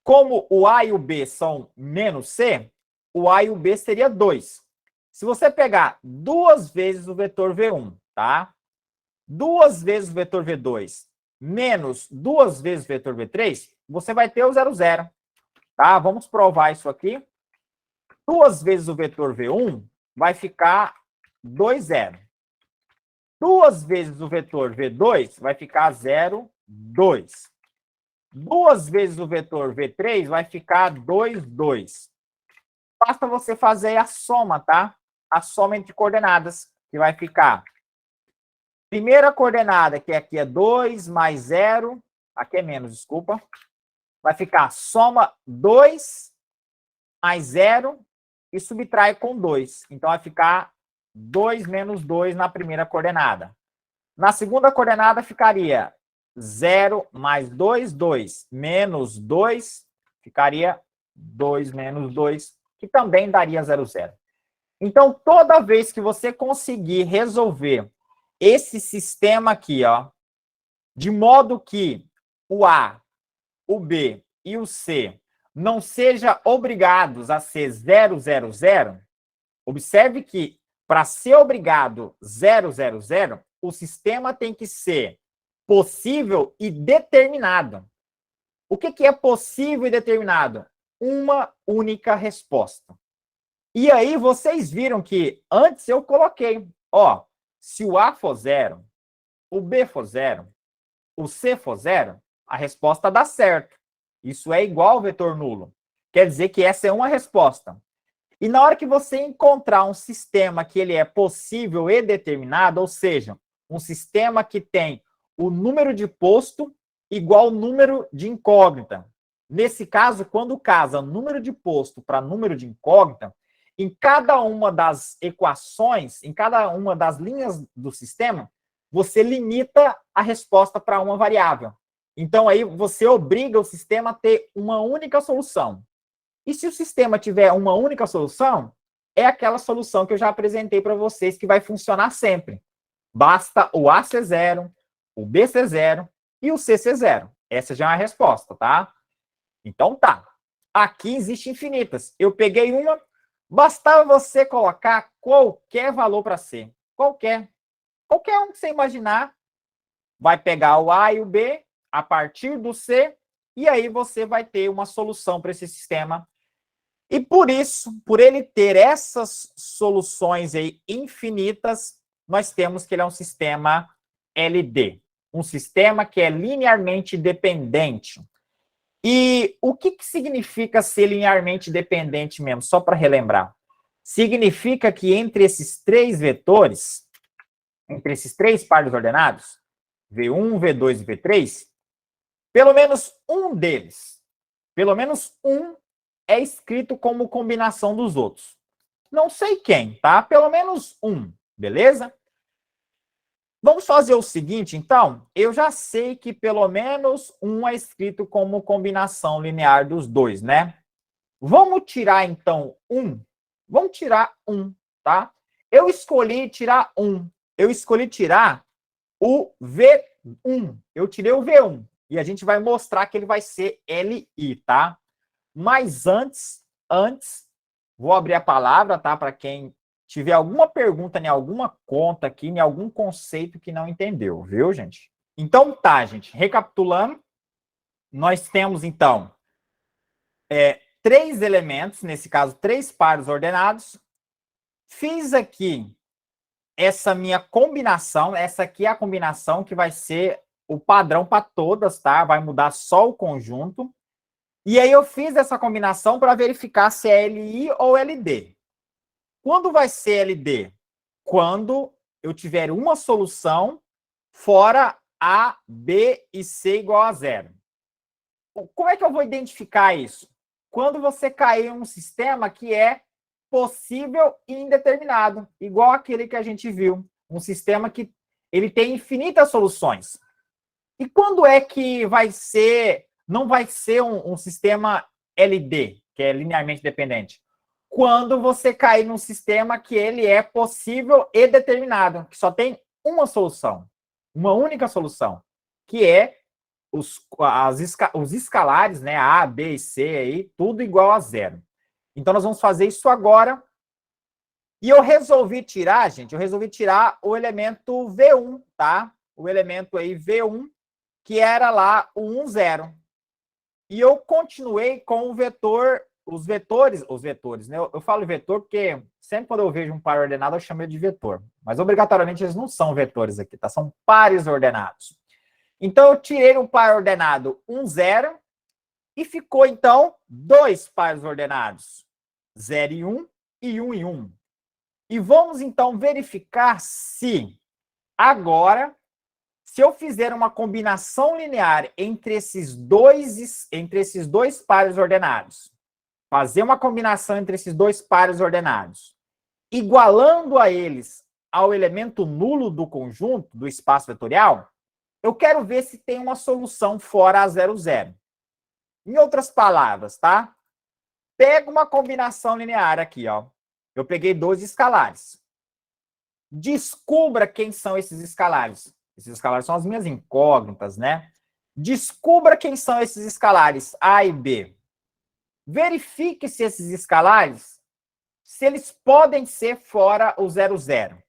como o A e o B são menos C, o A e o B seria 2. Se você pegar duas vezes o vetor V1, tá? Duas vezes o vetor V2 menos duas vezes o vetor V3, você vai ter o 0, 0. Tá? Vamos provar isso aqui. Duas vezes o vetor V1 vai ficar 2, 0. Duas vezes o vetor V2 vai ficar 0, 2. Duas vezes o vetor V3 vai ficar 2, 2. Basta você fazer a soma, tá? A soma entre coordenadas, que vai ficar... Primeira coordenada, que aqui é 2 mais 0, aqui é menos, desculpa. Vai ficar soma 2 mais 0 e subtrai com 2. Então, vai ficar 2 menos 2 na primeira coordenada. Na segunda coordenada, ficaria 0 mais 2, 2, menos 2, ficaria 2 menos 2, que também daria 0, 0. Então, toda vez que você conseguir resolver esse sistema aqui, ó, de modo que o A, o B e o C não sejam obrigados a ser 0, 0, 0, observe que para ser obrigado 0, 0, 0, o sistema tem que ser possível e determinado. O que é possível e determinado? Uma única resposta. E aí vocês viram que antes eu coloquei, ó, se o A for 0, o B for 0, o C for 0, a resposta dá certo. Isso é igual ao vetor nulo. Quer dizer que essa é uma resposta. E na hora que você encontrar um sistema que ele é possível e determinado, ou seja, um sistema que tem o número de posto igual ao número de incógnita. Nesse caso, quando casa número de posto para número de incógnita, em cada uma das equações, em cada uma das linhas do sistema, você limita a resposta para uma variável. Então, aí você obriga o sistema a ter uma única solução. E se o sistema tiver uma única solução, é aquela solução que eu já apresentei para vocês, que vai funcionar sempre. Basta o A ser 0, o B ser 0 e o C ser 0. Essa já é a resposta, tá? Então, tá. Aqui existem infinitas. Eu peguei uma, bastava você colocar qualquer valor para C. Qualquer. Qualquer um que você imaginar, vai pegar o A e o B a partir do C, e aí você vai ter uma solução para esse sistema. E por isso, por ele ter essas soluções aí infinitas, nós temos que ele é um sistema LD, um sistema que é linearmente dependente. E o que significa ser linearmente dependente mesmo? Só para relembrar. Significa que entre esses três vetores, entre esses três pares ordenados, V1, V2 e V3, pelo menos um deles, pelo menos um é escrito como combinação dos outros. Não sei quem, tá? Pelo menos um, beleza? Vamos fazer o seguinte, então. Eu já sei que pelo menos um é escrito como combinação linear dos dois, né? Vamos tirar, então, um. Vamos tirar um, tá? Eu escolhi tirar um. Eu escolhi tirar o V1. Eu tirei o V1. E a gente vai mostrar que ele vai ser LI, tá? Mas antes, vou abrir a palavra, tá? Para quem tiver alguma pergunta em alguma conta aqui, em algum conceito que não entendeu, viu, gente? Então, tá, gente. Recapitulando, nós temos, então, três elementos, nesse caso, três pares ordenados. Fiz aqui essa minha combinação, essa aqui é a combinação que vai ser o padrão para todas, tá? Vai mudar só o conjunto. E aí eu fiz essa combinação para verificar se é LI ou LD. Quando vai ser LD? Quando eu tiver uma solução fora A, B e C igual a zero. Como é que eu vou identificar isso? Quando você cair em um sistema que é possível e indeterminado, igual aquele que a gente viu. Um sistema que ele tem infinitas soluções. E quando é que não vai ser um sistema LD, que é linearmente dependente? Quando você cair num sistema que ele é possível e determinado, que só tem uma solução, uma única solução, que é os escalares, né, A, B e C, aí, tudo igual a zero. Então, nós vamos fazer isso agora. E eu resolvi tirar, gente, o elemento V1, tá? O elemento aí V1, que era lá o 1, 0. E eu continuei com o vetor, os vetores, né? Eu falo vetor porque sempre quando eu vejo um par ordenado, eu chamo ele de vetor. Mas obrigatoriamente eles não são vetores aqui, tá? São pares ordenados. Então, eu tirei um par ordenado 1, 0 e ficou, então, dois pares ordenados, 0 e 1 e 1 e 1. E vamos, então, verificar se agora, se eu fizer uma combinação linear entre esses dois pares ordenados, fazer uma combinação entre esses dois pares ordenados, igualando a eles ao elemento nulo do conjunto, do espaço vetorial, eu quero ver se tem uma solução fora a 0, 0. Em outras palavras, tá? Pega uma combinação linear aqui, ó. Eu peguei dois escalares. Descubra quem são esses escalares. Esses escalares são as minhas incógnitas, né? Descubra quem são esses escalares A e B. Verifique se esses escalares, se eles podem ser fora o 0, 0.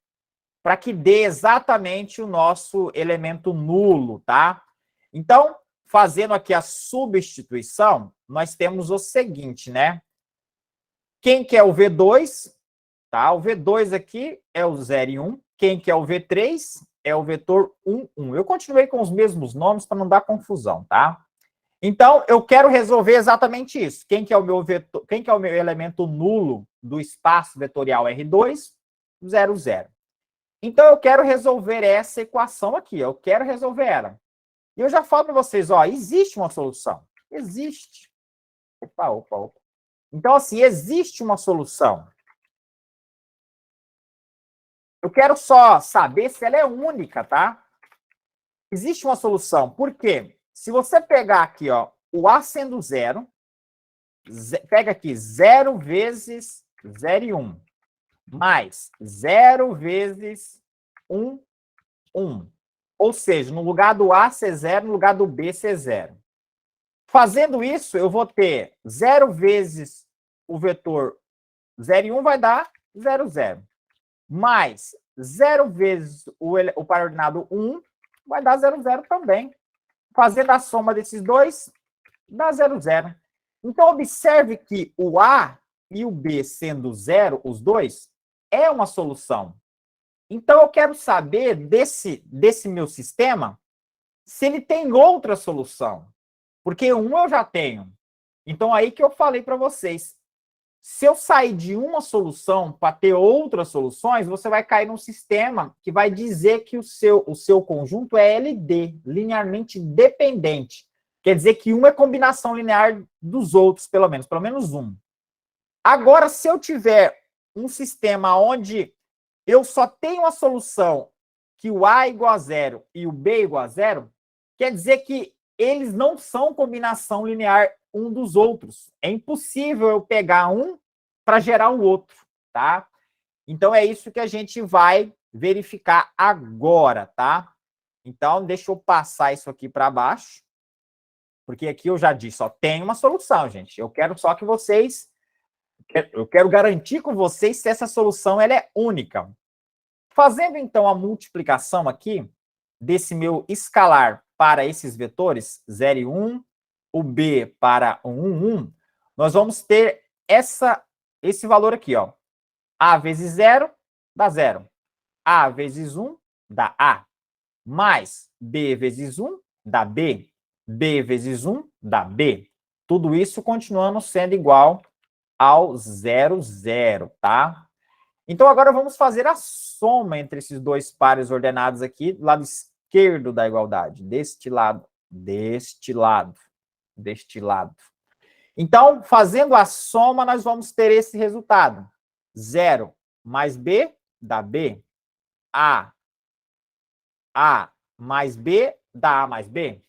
Para que dê exatamente o nosso elemento nulo, tá? Então, fazendo aqui a substituição, nós temos o seguinte, né? Quem que é o V2? Tá? O V2 aqui é o 0 e 1. Quem que é o V3? É o vetor 1, 1. Eu continuei com os mesmos nomes para não dar confusão, tá? Então, eu quero resolver exatamente isso. Quem que é o meu vetor, quem que é o meu elemento nulo do espaço vetorial R2? 0, 0. Então, eu quero resolver essa equação aqui. Eu quero resolver ela. E eu já falo para vocês, ó, existe uma solução. Existe. Opa, opa, opa. Então, assim, existe uma solução. Eu quero só saber se ela é única, tá? Existe uma solução. Por quê? Se você pegar aqui, ó, o A sendo 0, pega aqui 0 vezes 0 e 1, mais 0 vezes 1, 1. Ou seja, no lugar do A ser 0, no lugar do B ser 0. Fazendo isso, eu vou ter 0 vezes o vetor 0 e 1 vai dar 0, 0. Mais 0 vezes o par ordenado 1 vai dar 0, 0 também. Fazendo a soma desses dois, dá 0, 0. Então, observe que o A e o B sendo 0, os dois, é uma solução. Então, eu quero saber desse meu sistema se ele tem outra solução. Porque um eu já tenho. Então, aí que eu falei para vocês. Se eu sair de uma solução para ter outras soluções, você vai cair num sistema que vai dizer que o seu conjunto é LD, linearmente dependente. Quer dizer que um é combinação linear dos outros, pelo menos um. Agora, se eu tiver um sistema onde eu só tenho a solução que o A é igual a 0 e o B é igual a 0, quer dizer que eles não são combinação linear um dos outros. É impossível eu pegar um para gerar o outro, tá? Então, é isso que a gente vai verificar agora, tá? Então, deixa eu passar isso aqui para baixo, porque aqui eu já disse, ó, tem uma solução, gente. Eu quero só que vocês... Eu quero garantir com vocês se essa solução ela é única. Fazendo, então, a multiplicação aqui desse meu escalar para esses vetores, 0 e 1, o B para 1, 1, 1, nós vamos ter esse valor aqui, ó. A vezes 0 dá 0. A vezes 1 dá A, mais B vezes 1 dá B, B vezes 1 dá B. Tudo isso continuando sendo igual ao 0, 0, tá? Então, agora vamos fazer a soma entre esses dois pares ordenados aqui, do lado esquerdo da igualdade, deste lado, deste lado, deste lado. Então, fazendo a soma, nós vamos ter esse resultado. 0 mais B dá B. A mais B dá A mais B.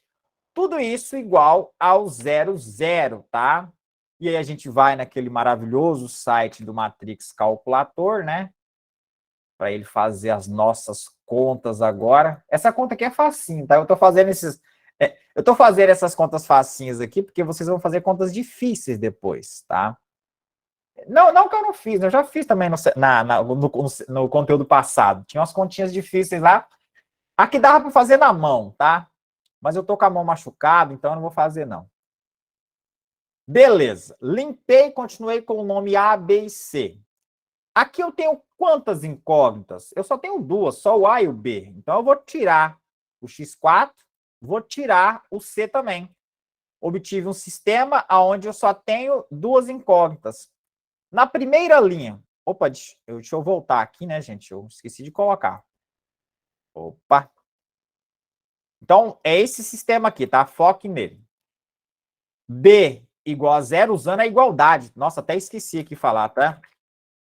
Tudo isso igual ao 0, 0, tá? E aí a gente vai naquele maravilhoso site do Matrix Calculator, né? Para ele fazer as nossas contas agora. Essa conta aqui é facinho, tá? Eu tô fazendo essas contas facinhas aqui, porque vocês vão fazer contas difíceis depois, tá? Não que eu não fiz, eu já fiz também no conteúdo passado. Tinha umas continhas difíceis lá. Aqui dava para fazer na mão, tá? Mas eu tô com a mão machucada, então eu não vou fazer, não. Beleza. Limpei e continuei com o nome A, B e C. Aqui eu tenho quantas incógnitas? Eu só tenho duas, só o A e o B. Então eu vou tirar o X4, vou tirar o C também. Obtive um sistema onde eu só tenho duas incógnitas. Na primeira linha... Opa, deixa eu voltar aqui, né, gente? Eu esqueci de colocar. Opa. Então, é esse sistema aqui, tá? Foque nele. B igual a 0 usando a igualdade. Nossa, até esqueci aqui de falar, tá?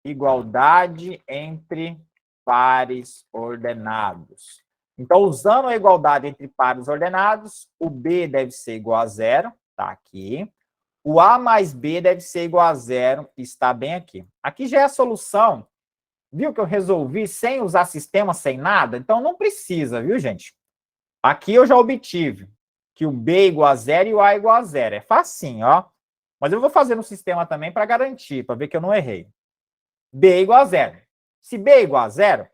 Igualdade entre pares ordenados. Então, usando a igualdade entre pares ordenados, o B deve ser igual a 0, tá aqui. O A mais B deve ser igual a 0, está bem aqui. Aqui já é a solução. Viu que eu resolvi sem usar sistema, sem nada? Então, não precisa, viu, gente? Aqui eu já obtive que o B é igual a 0 e o A é igual a 0. É facinho, ó. Mas eu vou fazer no sistema também para garantir, para ver que eu não errei. B é igual a 0. Se B é igual a 0,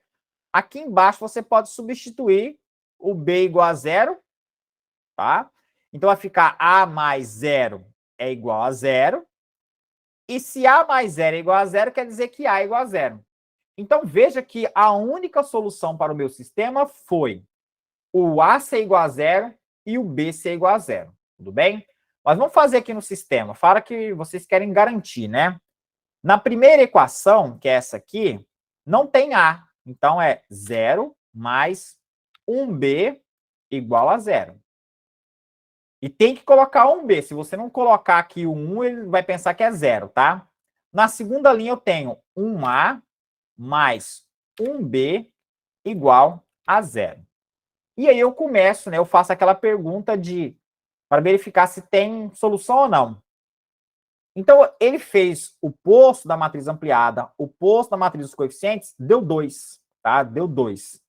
aqui embaixo você pode substituir o B igual a 0, tá? Então vai ficar A mais 0 é igual a 0. E se A mais 0 é igual a 0, quer dizer que A é igual a 0. Então veja que a única solução para o meu sistema foi o A ser igual a 0 e o B ser igual a 0. Tudo bem? Mas vamos fazer aqui no sistema. Fala que vocês querem garantir, né? Na primeira equação, que é essa aqui, não tem A. Então, é 0 mais 1B igual a 0. E tem que colocar 1B. Se você não colocar aqui o 1, ele vai pensar que é 0, tá? Na segunda linha, eu tenho 1A mais 1B igual a 0. E aí eu começo, né? Eu faço aquela pergunta para verificar se tem solução ou não. Então, ele fez o posto da matriz ampliada, o posto da matriz dos coeficientes, deu 2, tá? Deu 2.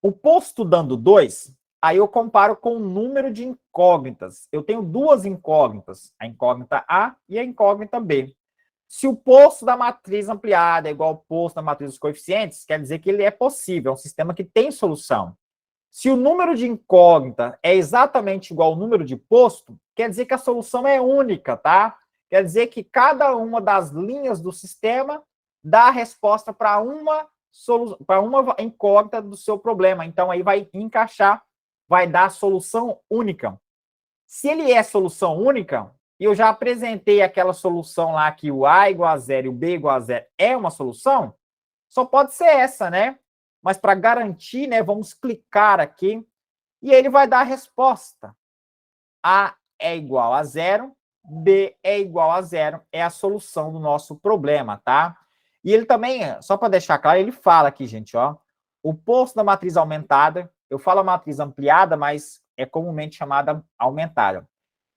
O posto dando 2, aí eu comparo com o número de incógnitas. Eu tenho duas incógnitas, a incógnita A e a incógnita B. Se o posto da matriz ampliada é igual ao posto da matriz dos coeficientes, quer dizer que ele é possível, é um sistema que tem solução. Se o número de incógnita é exatamente igual ao número de posto, quer dizer que a solução é única, tá? Quer dizer que cada uma das linhas do sistema dá a resposta para uma incógnita do seu problema. Então, aí vai encaixar, vai dar a solução única. Se ele é solução única, e eu já apresentei aquela solução lá que o A igual a 0 e o B igual a 0 é uma solução, só pode ser essa, né? Mas para garantir, né, vamos clicar aqui e ele vai dar a resposta. A é igual a 0, B é igual a 0, é a solução do nosso problema, tá? E ele também, só para deixar claro, ele fala aqui, gente, ó, o posto da matriz aumentada, eu falo a matriz ampliada, mas é comumente chamada aumentada,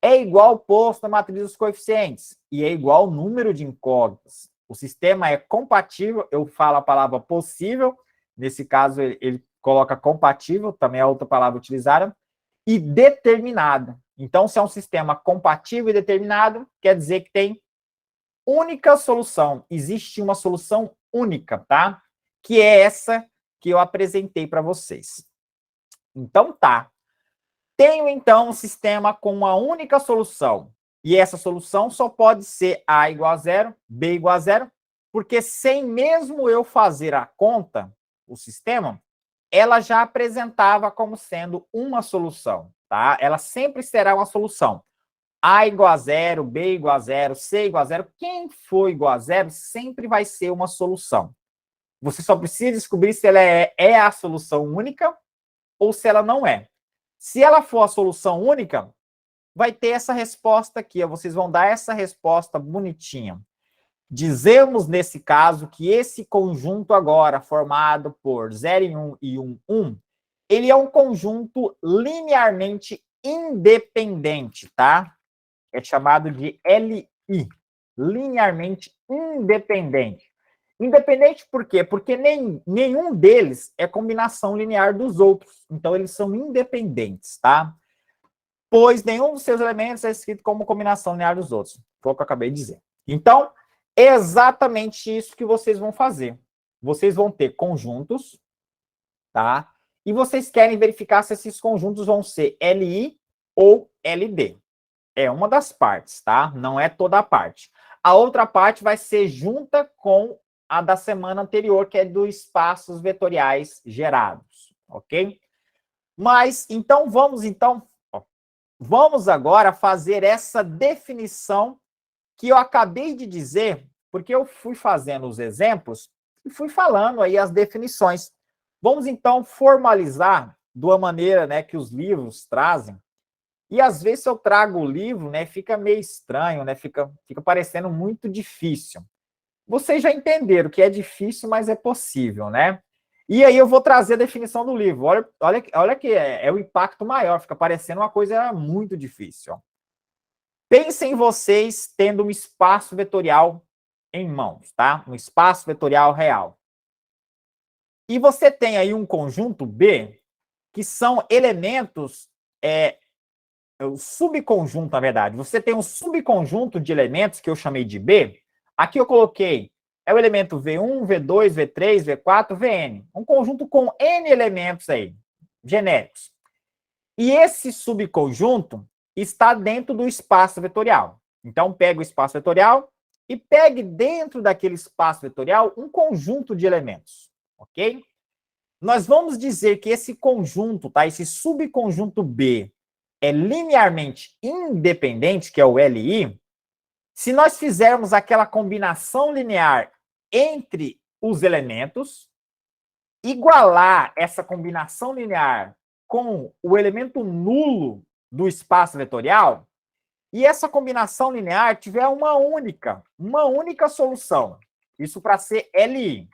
é igual ao posto da matriz dos coeficientes e é igual ao número de incógnitas. O sistema é compatível, eu falo a palavra possível, nesse caso ele coloca compatível, também é outra palavra utilizada, e determinado. Então, se é um sistema compatível e determinado, quer dizer que tem única solução. Existe uma solução única, tá? Que é essa que eu apresentei para vocês. Então, tá. Tenho, então, um sistema com uma única solução. E essa solução só pode ser A igual a 0, B igual a 0, porque sem mesmo eu fazer a conta, o sistema, ela já apresentava como sendo uma solução, tá? Ela sempre será uma solução. A igual a zero, B igual a zero, C igual a zero. Quem for igual a zero sempre vai ser uma solução. Você só precisa descobrir se ela é a solução única ou se ela não é. Se ela for a solução única, vai ter essa resposta aqui. Ó. Vocês vão dar essa resposta bonitinha. Dizemos, nesse caso, que esse conjunto agora, formado por 0 e 1 e 1, 1, ele é um conjunto linearmente independente, tá? É chamado de LI, linearmente independente. Independente por quê? Porque nenhum deles é combinação linear dos outros. Então, eles são independentes, tá? Pois nenhum dos seus elementos é escrito como combinação linear dos outros. Foi o que eu acabei de dizer. Então, é exatamente isso que vocês vão fazer. Vocês vão ter conjuntos, tá? E vocês querem verificar se esses conjuntos vão ser LI ou LD. É uma das partes, tá? Não é toda a parte. A outra parte vai ser junta com a da semana anterior, que é dos espaços vetoriais gerados, ok? Mas, então, vamos agora fazer essa definição que eu acabei de dizer, porque eu fui fazendo os exemplos e fui falando aí as definições. Vamos, então, formalizar de uma maneira, né, que os livros trazem. E, às vezes, se eu trago o livro, né, fica meio estranho, né, fica parecendo muito difícil. Vocês já entenderam que é difícil, mas é possível, né? E aí eu vou trazer a definição do livro. Olha que é o impacto maior, fica parecendo uma coisa muito difícil. Ó. Pensem vocês tendo um espaço vetorial em mãos, tá? Um espaço vetorial real. E você tem aí um conjunto B, que são elementos, o subconjunto, na verdade. Você tem um subconjunto de elementos que eu chamei de B. Aqui eu coloquei, é o elemento V1, V2, V3, V4, Vn. Um conjunto com N elementos aí, genéricos. E esse subconjunto está dentro do espaço vetorial. Então, pega o espaço vetorial e pegue dentro daquele espaço vetorial um conjunto de elementos, ok? Nós vamos dizer que esse conjunto, tá? Esse subconjunto B é linearmente independente, que é o LI, se nós fizermos aquela combinação linear entre os elementos, igualar essa combinação linear com o elemento nulo do espaço vetorial, e essa combinação linear tiver uma única solução, isso para ser LI.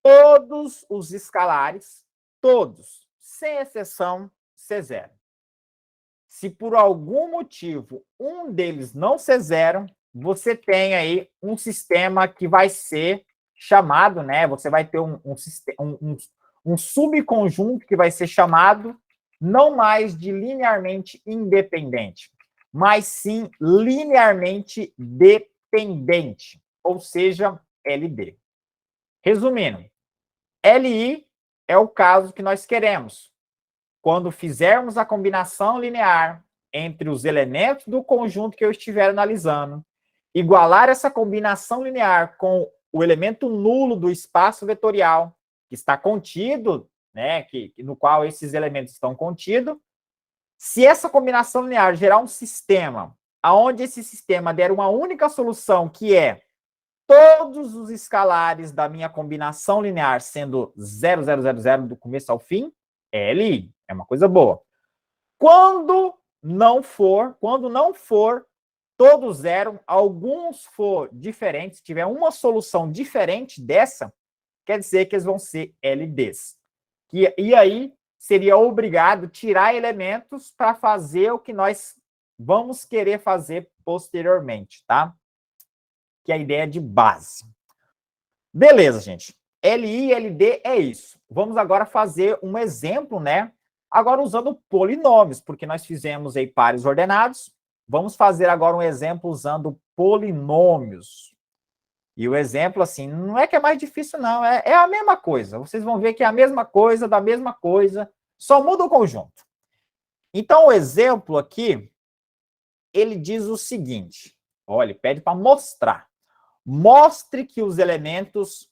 Todos os escalares, todos, sem exceção, C0. Se por algum motivo um deles não ser zero, você tem aí um sistema que vai ser chamado, né? Você vai ter um subconjunto que vai ser chamado não mais de linearmente independente, mas sim linearmente dependente, ou seja, LD. Resumindo, LI é o caso que nós queremos. Quando fizermos a combinação linear entre os elementos do conjunto que eu estiver analisando, igualar essa combinação linear com o elemento nulo do espaço vetorial, que está contido, né, no qual esses elementos estão contidos, se essa combinação linear gerar um sistema, onde esse sistema der uma única solução, que é todos os escalares da minha combinação linear sendo 0, 0, 0, 0 do começo ao fim, é LI. É uma coisa boa. Quando não for todos zero, alguns for diferentes, tiver uma solução diferente dessa, quer dizer que eles vão ser LDs. E aí seria obrigado tirar elementos para fazer o que nós vamos querer fazer posteriormente, tá? Que é a ideia de base. Beleza, gente. LI e LD é isso. Vamos agora fazer um exemplo, né? Agora usando polinômios, porque nós fizemos aí pares ordenados. Vamos fazer agora um exemplo usando polinômios. E o exemplo, assim, não é que é mais difícil, não. É a mesma coisa. Vocês vão ver que é a mesma coisa, da mesma coisa, só muda o conjunto. Então, o exemplo aqui, ele diz o seguinte. Olha, ele pede para mostrar. Mostre que os elementos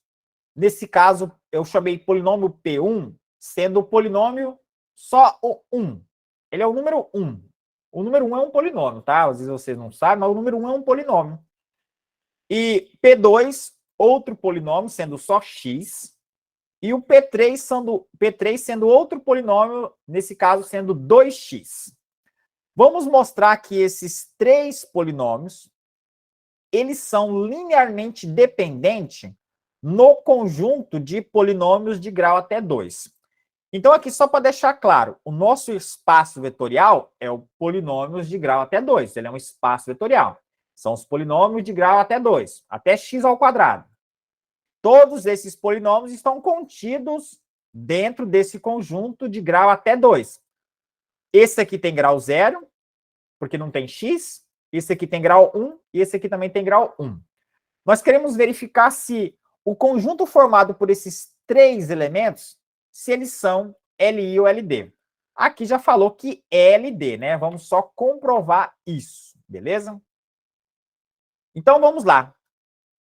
nesse caso, eu chamei polinômio P1, sendo o polinômio só o 1. Ele é o número 1. O número 1 é um polinômio, tá? Às vezes vocês não sabem, mas o número 1 é um polinômio. E P2, outro polinômio, sendo só x. E o P3 sendo outro polinômio, nesse caso, sendo 2x. Vamos mostrar que esses três polinômios, eles são linearmente dependentes no conjunto de polinômios de grau até 2. Então, aqui, só para deixar claro, o nosso espaço vetorial é o polinômios de grau até 2. Ele é um espaço vetorial. São os polinômios de grau até 2, até x ao quadrado. Todos esses polinômios estão contidos dentro desse conjunto de grau até 2. Esse aqui tem grau 0, porque não tem x. Esse aqui tem grau 1 e esse aqui também tem grau 1. Nós queremos verificar se o conjunto formado por esses três elementos, se eles são LI ou LD. Aqui já falou que é LD, né? Vamos só comprovar isso, beleza? Então, vamos lá.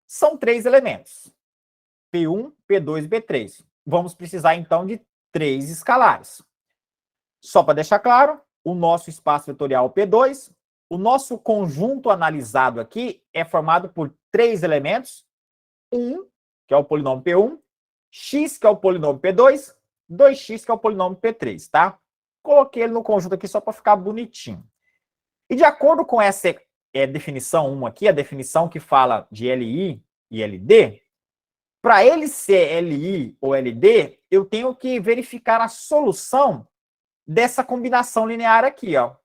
São três elementos. P1, P2 e P3. Vamos precisar, então, de três escalares. Só para deixar claro, o nosso espaço vetorial P2, o nosso conjunto analisado aqui é formado por três elementos, 1, que é o polinômio P1, x, que é o polinômio P2, 2x, que é o polinômio P3, tá? Coloquei ele no conjunto aqui só para ficar bonitinho. E de acordo com essa definição 1 aqui, a definição que fala de LI e LD, para ele ser LI ou LD, eu tenho que verificar a solução dessa combinação linear aqui, ó.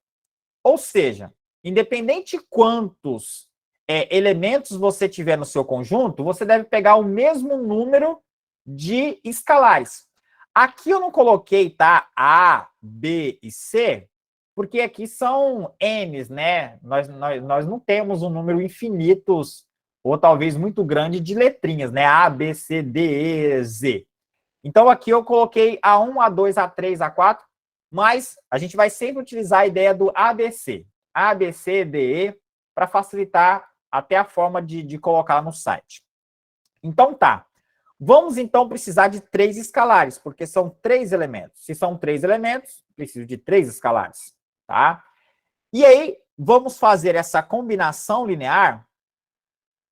Ou seja, independente quantos elementos você tiver no seu conjunto, você deve pegar o mesmo número de escalares. Aqui eu não coloquei, tá, A, B e C, porque aqui são N's, né? Nós não temos um número infinitos, ou talvez muito grande, de letrinhas, né? A, B, C, D, E, Z. Então, aqui eu coloquei A1, A2, A3, A4, mas a gente vai sempre utilizar a ideia do ABC. A, B, C, D, E, para facilitar até a forma de colocar no site. Então, tá. Vamos, então, precisar de três escalares, porque são três elementos. Se são três elementos, preciso de três escalares, tá? E aí, vamos fazer essa combinação linear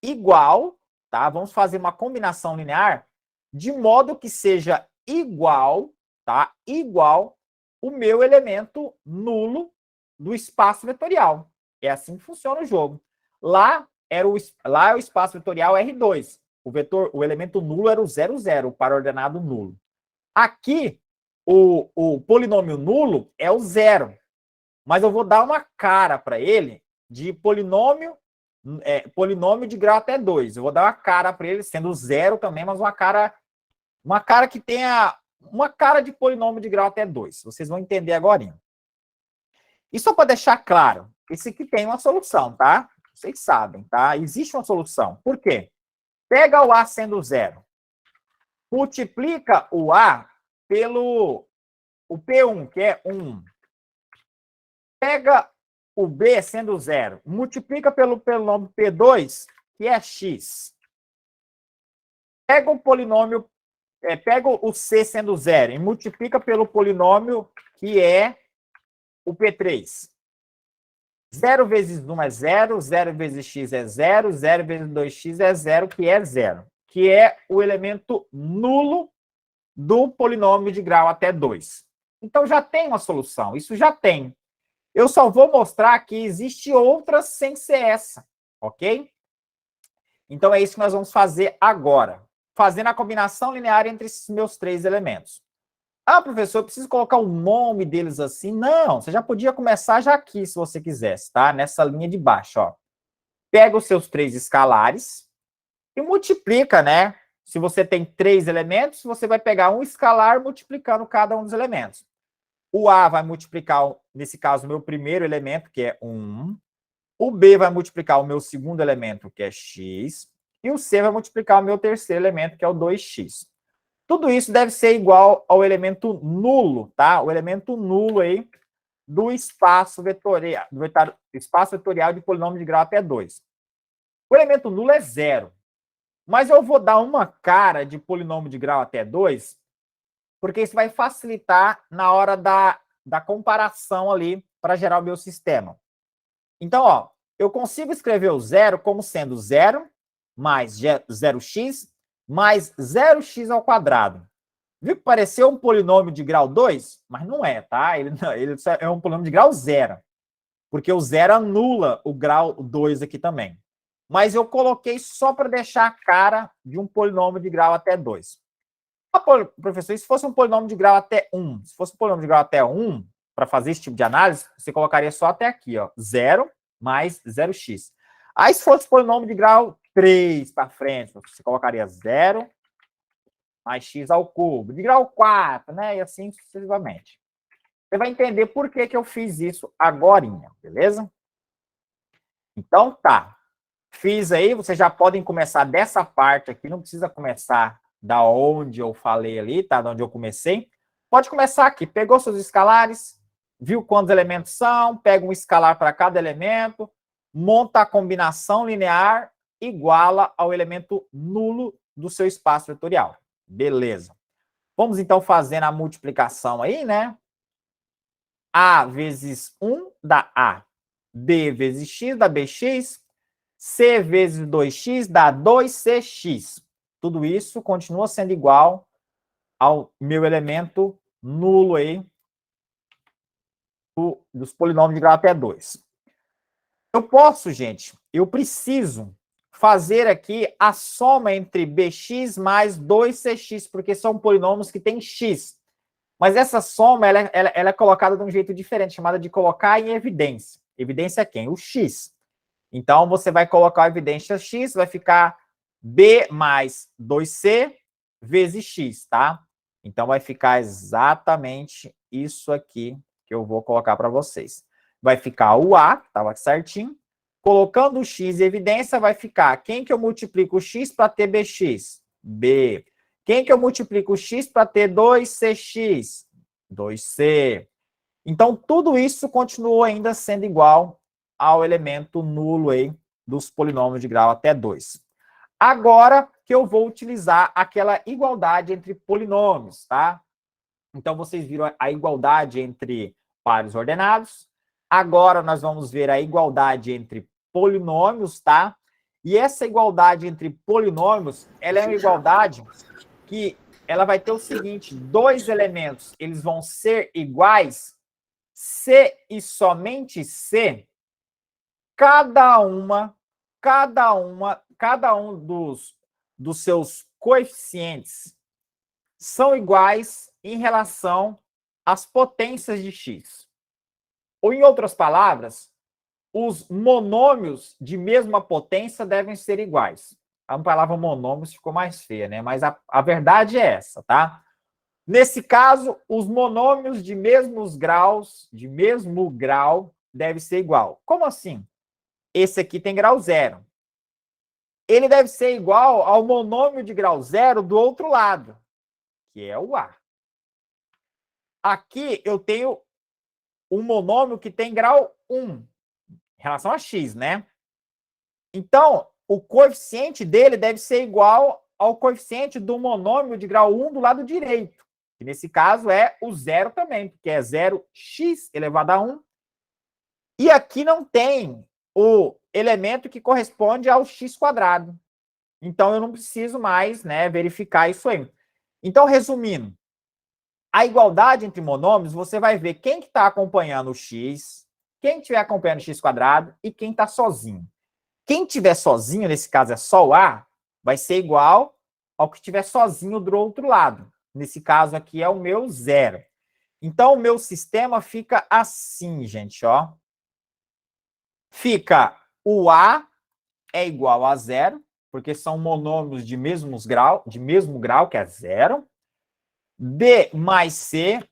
igual, tá? Vamos fazer uma combinação linear de modo que seja igual, tá? Igual o meu elemento nulo do espaço vetorial. É assim que funciona o jogo. Lá é o espaço vetorial R2. O elemento nulo era o 0, 0, o par ordenado nulo. Aqui, o polinômio nulo é o 0. Mas eu vou dar uma cara para ele de polinômio de grau até 2. Eu vou dar uma cara para ele, sendo 0 também, mas uma cara que tenha uma cara de polinômio de grau até 2. Vocês vão entender agora. E só para deixar claro, esse aqui tem uma solução, tá? Vocês sabem, tá? Existe uma solução. Por quê? Pega o A sendo 0. Multiplica o A pelo o P1, que é 1. Pega o B sendo 0. Multiplica pelo polinômio P2, que é x. Pega o polinômio, pega o C sendo 0 e multiplica pelo polinômio que é o P3. 0 vezes 1 é 0, 0 vezes x é 0, 0 vezes 2x é 0, que é 0. Que é o elemento nulo do polinômio de grau até 2. Então, já tem uma solução. Isso já tem. Eu só vou mostrar que existe outra sem ser essa, ok? Então, é isso que nós vamos fazer agora. Fazendo a combinação linear entre esses meus três elementos. Ah, professor, eu preciso colocar o nome deles assim? Não, você já podia começar já aqui, se você quisesse, tá? Nessa linha de baixo, ó. Pega os seus três escalares e multiplica, né? Se você tem três elementos, você vai pegar um escalar multiplicando cada um dos elementos. O A vai multiplicar, nesse caso, o meu primeiro elemento, que é 1. O B vai multiplicar o meu segundo elemento, que é x. E o C vai multiplicar o meu terceiro elemento, que é o 2x. Tudo isso deve ser igual ao elemento nulo, tá? O elemento nulo aí do espaço vetorial de polinômio de grau até 2. O elemento nulo é 0. Mas eu vou dar uma cara de polinômio de grau até 2, porque isso vai facilitar na hora da comparação ali para gerar o meu sistema. Então, ó, eu consigo escrever o zero como sendo 0 mais 0x mais 0x ao quadrado. Viu que pareceu um polinômio de grau 2? Mas não é, tá? Ele só é um polinômio de grau 0. Porque o 0 anula o grau 2 aqui também. Mas eu coloquei só para deixar a cara de um polinômio de grau até 2. Professor, e se fosse um polinômio de grau até 1? Se fosse um polinômio de grau até 1, para fazer esse tipo de análise, você colocaria só até aqui, ó, 0 mais 0x. Aí, se fosse polinômio de grau 3 para frente, você colocaria 0 mais x ao cubo. De grau 4, né? E assim sucessivamente. Você vai entender por que eu fiz isso agorinha, beleza? Então, tá. Fiz aí, vocês já podem começar dessa parte aqui, não precisa começar da onde eu falei ali, tá? Da onde eu comecei. Pode começar aqui. Pegou seus escalares, viu quantos elementos são, pega um escalar para cada elemento, monta a combinação linear, iguala ao elemento nulo do seu espaço vetorial. Beleza. Vamos então fazendo a multiplicação aí, né? A vezes 1 dá A. B vezes X dá BX. C vezes 2x dá 2cx. Tudo isso continua sendo igual ao meu elemento nulo aí dos polinômios de grau até 2. Eu posso, gente, eu preciso fazer aqui a soma entre bx mais 2cx, porque são polinômios que têm x. Mas essa soma ela é colocada de um jeito diferente, chamada de colocar em evidência. Evidência é quem? O x. Então, você vai colocar a evidência x, vai ficar b mais 2c vezes x, tá? Então, vai ficar exatamente isso aqui que eu vou colocar para vocês. Vai ficar o a, estava certinho. Colocando o x em evidência, vai ficar quem que eu multiplico o x para ter bx? B. Quem que eu multiplico o x para ter 2cx? 2c. Então, tudo isso continuou ainda sendo igual ao elemento nulo aí dos polinômios de grau até 2. Agora que eu vou utilizar aquela igualdade entre polinômios, tá? Então, vocês viram a igualdade entre pares ordenados. Agora, nós vamos ver a igualdade entre polinômios, tá? E essa igualdade entre polinômios, ela é uma igualdade que ela vai ter o seguinte, dois elementos, eles vão ser iguais se e somente se cada um dos seus coeficientes são iguais em relação às potências de x. Ou, em outras palavras, os monômios de mesma potência devem ser iguais. A palavra monômios ficou mais feia, né? Mas a verdade é essa, tá? Nesse caso, os monômios de mesmos graus, de mesmo grau, deve ser igual. Como assim? Esse aqui tem grau 0. Ele deve ser igual ao monômio de grau 0 do outro lado, que é o A. Aqui eu tenho um monômio que tem grau 1, em relação a x, né? Então, o coeficiente dele deve ser igual ao coeficiente do monômio de grau 1 do lado direito, que nesse caso é o 0 também, porque é 0x elevado a 1. E aqui não tem o elemento que corresponde ao x quadrado. Então, eu não preciso mais, né, verificar isso aí. Então, resumindo, a igualdade entre monômios, você vai ver quem que está acompanhando o x, quem estiver acompanhando o x quadrado e quem está sozinho. Quem estiver sozinho, nesse caso é só o A, vai ser igual ao que estiver sozinho do outro lado. Nesse caso aqui é o meu 0. Então, o meu sistema fica assim, gente, ó. Fica o A é igual a 0, porque são monômios de mesmo grau, que é 0. B mais C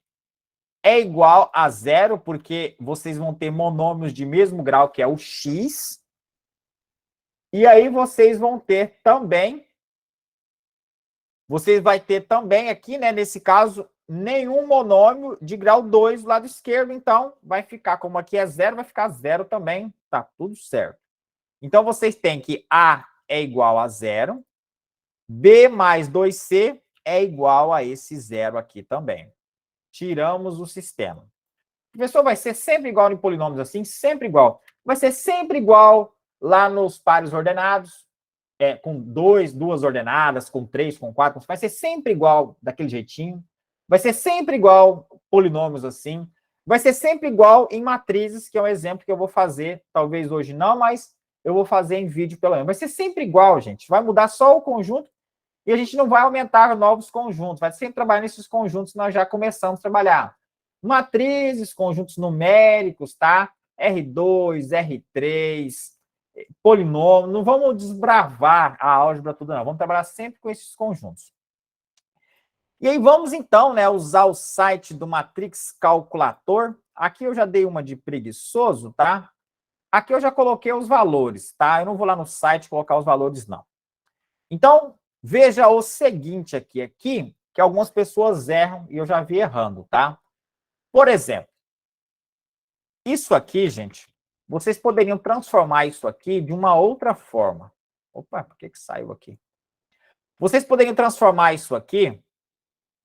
é igual a 0, porque vocês vão ter monômios de mesmo grau, que é o x. E aí vocês vão ter também, aqui, né, nesse caso, nenhum monômio de grau 2 do lado esquerdo. Então, vai ficar, como aqui é 0, vai ficar 0 também. Tá tudo certo. Então, vocês têm que A é igual a 0, B mais 2C é igual a esse zero aqui também. Tiramos o sistema. O professor vai ser sempre igual em polinômios assim? Sempre igual. Vai ser sempre igual lá nos pares ordenados, com duas ordenadas, com 3, com 4, vai ser sempre igual daquele jeitinho. Vai ser sempre igual polinômios assim. Vai ser sempre igual em matrizes, que é um exemplo que eu vou fazer, talvez hoje não, mas eu vou fazer em vídeo pelo menos. Vai ser sempre igual, gente. Vai mudar só o conjunto e a gente não vai aumentar novos conjuntos. Vai sempre trabalhar nesses conjuntos que nós já começamos a trabalhar. Matrizes, conjuntos numéricos, tá? R2, R3, polinômio. Não vamos desbravar a álgebra toda, não. Vamos trabalhar sempre com esses conjuntos. E aí vamos, então, né, usar o site do Matrix Calculator. Aqui eu já dei uma de preguiçoso, tá? Aqui eu já coloquei os valores, tá? Eu não vou lá no site colocar os valores, não. Então, veja o seguinte aqui, que algumas pessoas erram e eu já vi errando, tá? Por exemplo, isso aqui, gente, vocês poderiam transformar isso aqui de uma outra forma. Opa, por que saiu aqui? Vocês poderiam transformar isso aqui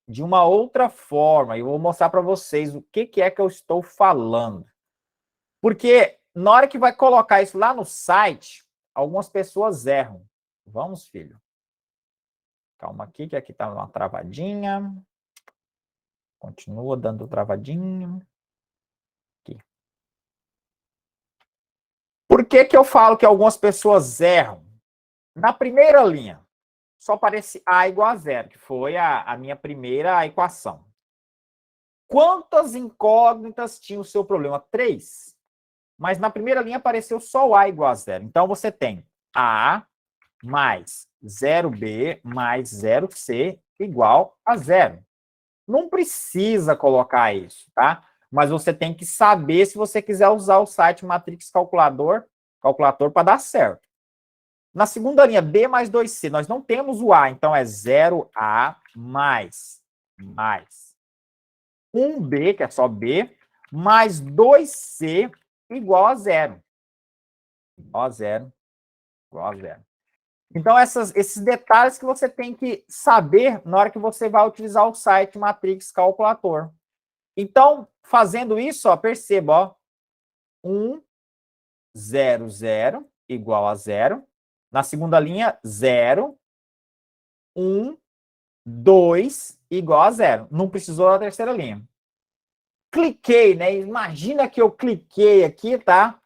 de uma outra forma. E eu vou mostrar para vocês o que é que eu estou falando. Porque na hora que vai colocar isso lá no site, algumas pessoas erram. Vamos, filho. Calma aqui, que aqui está uma travadinha. Continua dando travadinha. Aqui. Por que eu falo que algumas pessoas erram? Na primeira linha, só aparece A igual a zero, que foi a minha primeira equação. Quantas incógnitas tinha o seu problema? 3. Mas na primeira linha apareceu só o A igual a zero. Então, você tem A mais 0B mais 0C igual a zero. Não precisa colocar isso, tá? Mas você tem que saber se você quiser usar o site Matrix Calculator para dar certo. Na segunda linha, B mais 2C, nós não temos o A, então é 0A mais 1B, que é só B, mais 2C igual a zero. Igual a zero, igual a zero. Então, esses detalhes que você tem que saber na hora que você vai utilizar o site Matrix Calculator. Então, fazendo isso, ó, perceba, ó, 1, 0, 0, igual a zero. Na segunda linha, 0, 1, 2, igual a zero. Não precisou da terceira linha. Cliquei, né? Imagina que eu cliquei aqui, tá?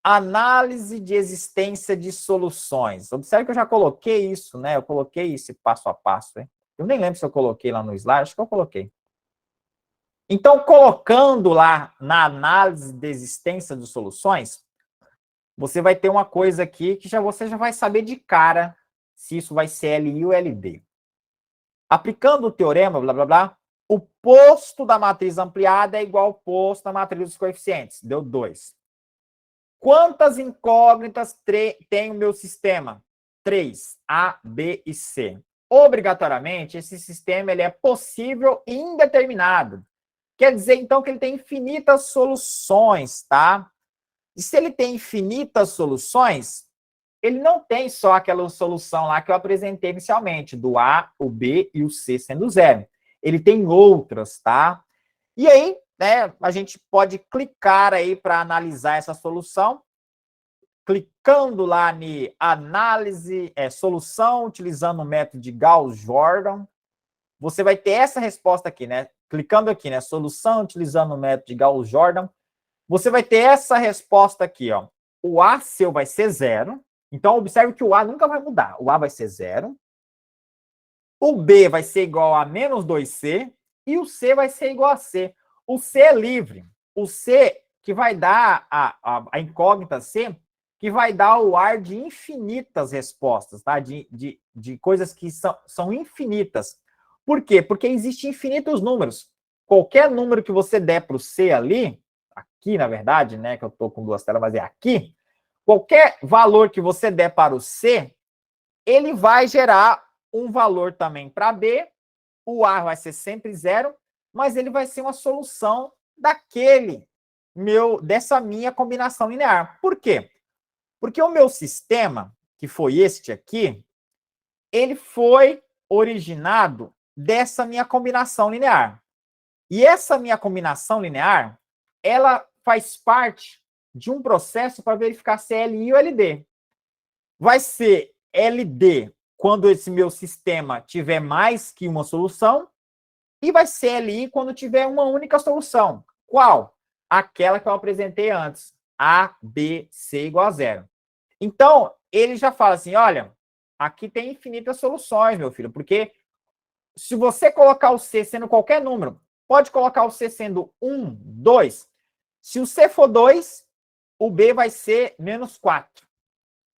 Análise de existência de soluções. Observe que eu já coloquei isso, né? Eu coloquei esse passo a passo, hein? Eu nem lembro se eu coloquei lá no slide, acho que eu coloquei. Então, colocando lá na análise de existência de soluções, você vai ter uma coisa aqui que você já vai saber de cara se isso vai ser LI ou LD. Aplicando o teorema, blá, blá, blá, o posto da matriz ampliada é igual ao posto da matriz dos coeficientes. Deu 2. Quantas incógnitas tem o meu sistema? 3, A, B e C. Obrigatoriamente, esse sistema ele é possível e indeterminado. Quer dizer, então, que ele tem infinitas soluções, tá? E se ele tem infinitas soluções, ele não tem só aquela solução lá que eu apresentei inicialmente, do A, o B e o C sendo zero. Ele tem outras, tá? E aí, né, a gente pode clicar aí para analisar essa solução. Clicando lá em análise, solução, utilizando o método de Gauss-Jordan, você vai ter essa resposta aqui, né? Clicando aqui, né? Solução, utilizando o método de Gauss-Jordan, você vai ter essa resposta aqui, ó. O A seu vai ser zero. Então, observe que o A nunca vai mudar. O A vai ser zero. O B vai ser igual a menos 2C. E o C vai ser igual a C. O C é livre. O C que vai dar a incógnita C, que vai dar o ar de infinitas respostas, tá? De coisas que são infinitas. Por quê? Porque existem infinitos números. Qualquer número que você der para o C ali, aqui, na verdade, né, que eu estou com duas telas, mas é aqui, qualquer valor que você der para o C, ele vai gerar um valor também para B, o A vai ser sempre zero, mas ele vai ser uma solução dessa minha combinação linear. Por quê? Porque o meu sistema, que foi este aqui, ele foi originado dessa minha combinação linear. E essa minha combinação linear, ela faz parte de um processo para verificar se é LI ou LD. Vai ser LD quando esse meu sistema tiver mais que uma solução, e vai ser LI quando tiver uma única solução. Qual? Aquela que eu apresentei antes. A, B, C igual a zero. Então, ele já fala assim, olha, aqui tem infinitas soluções, meu filho, porque se você colocar o C sendo qualquer número, pode colocar o C sendo 1, 2. Se o C for 2, o B vai ser menos 4.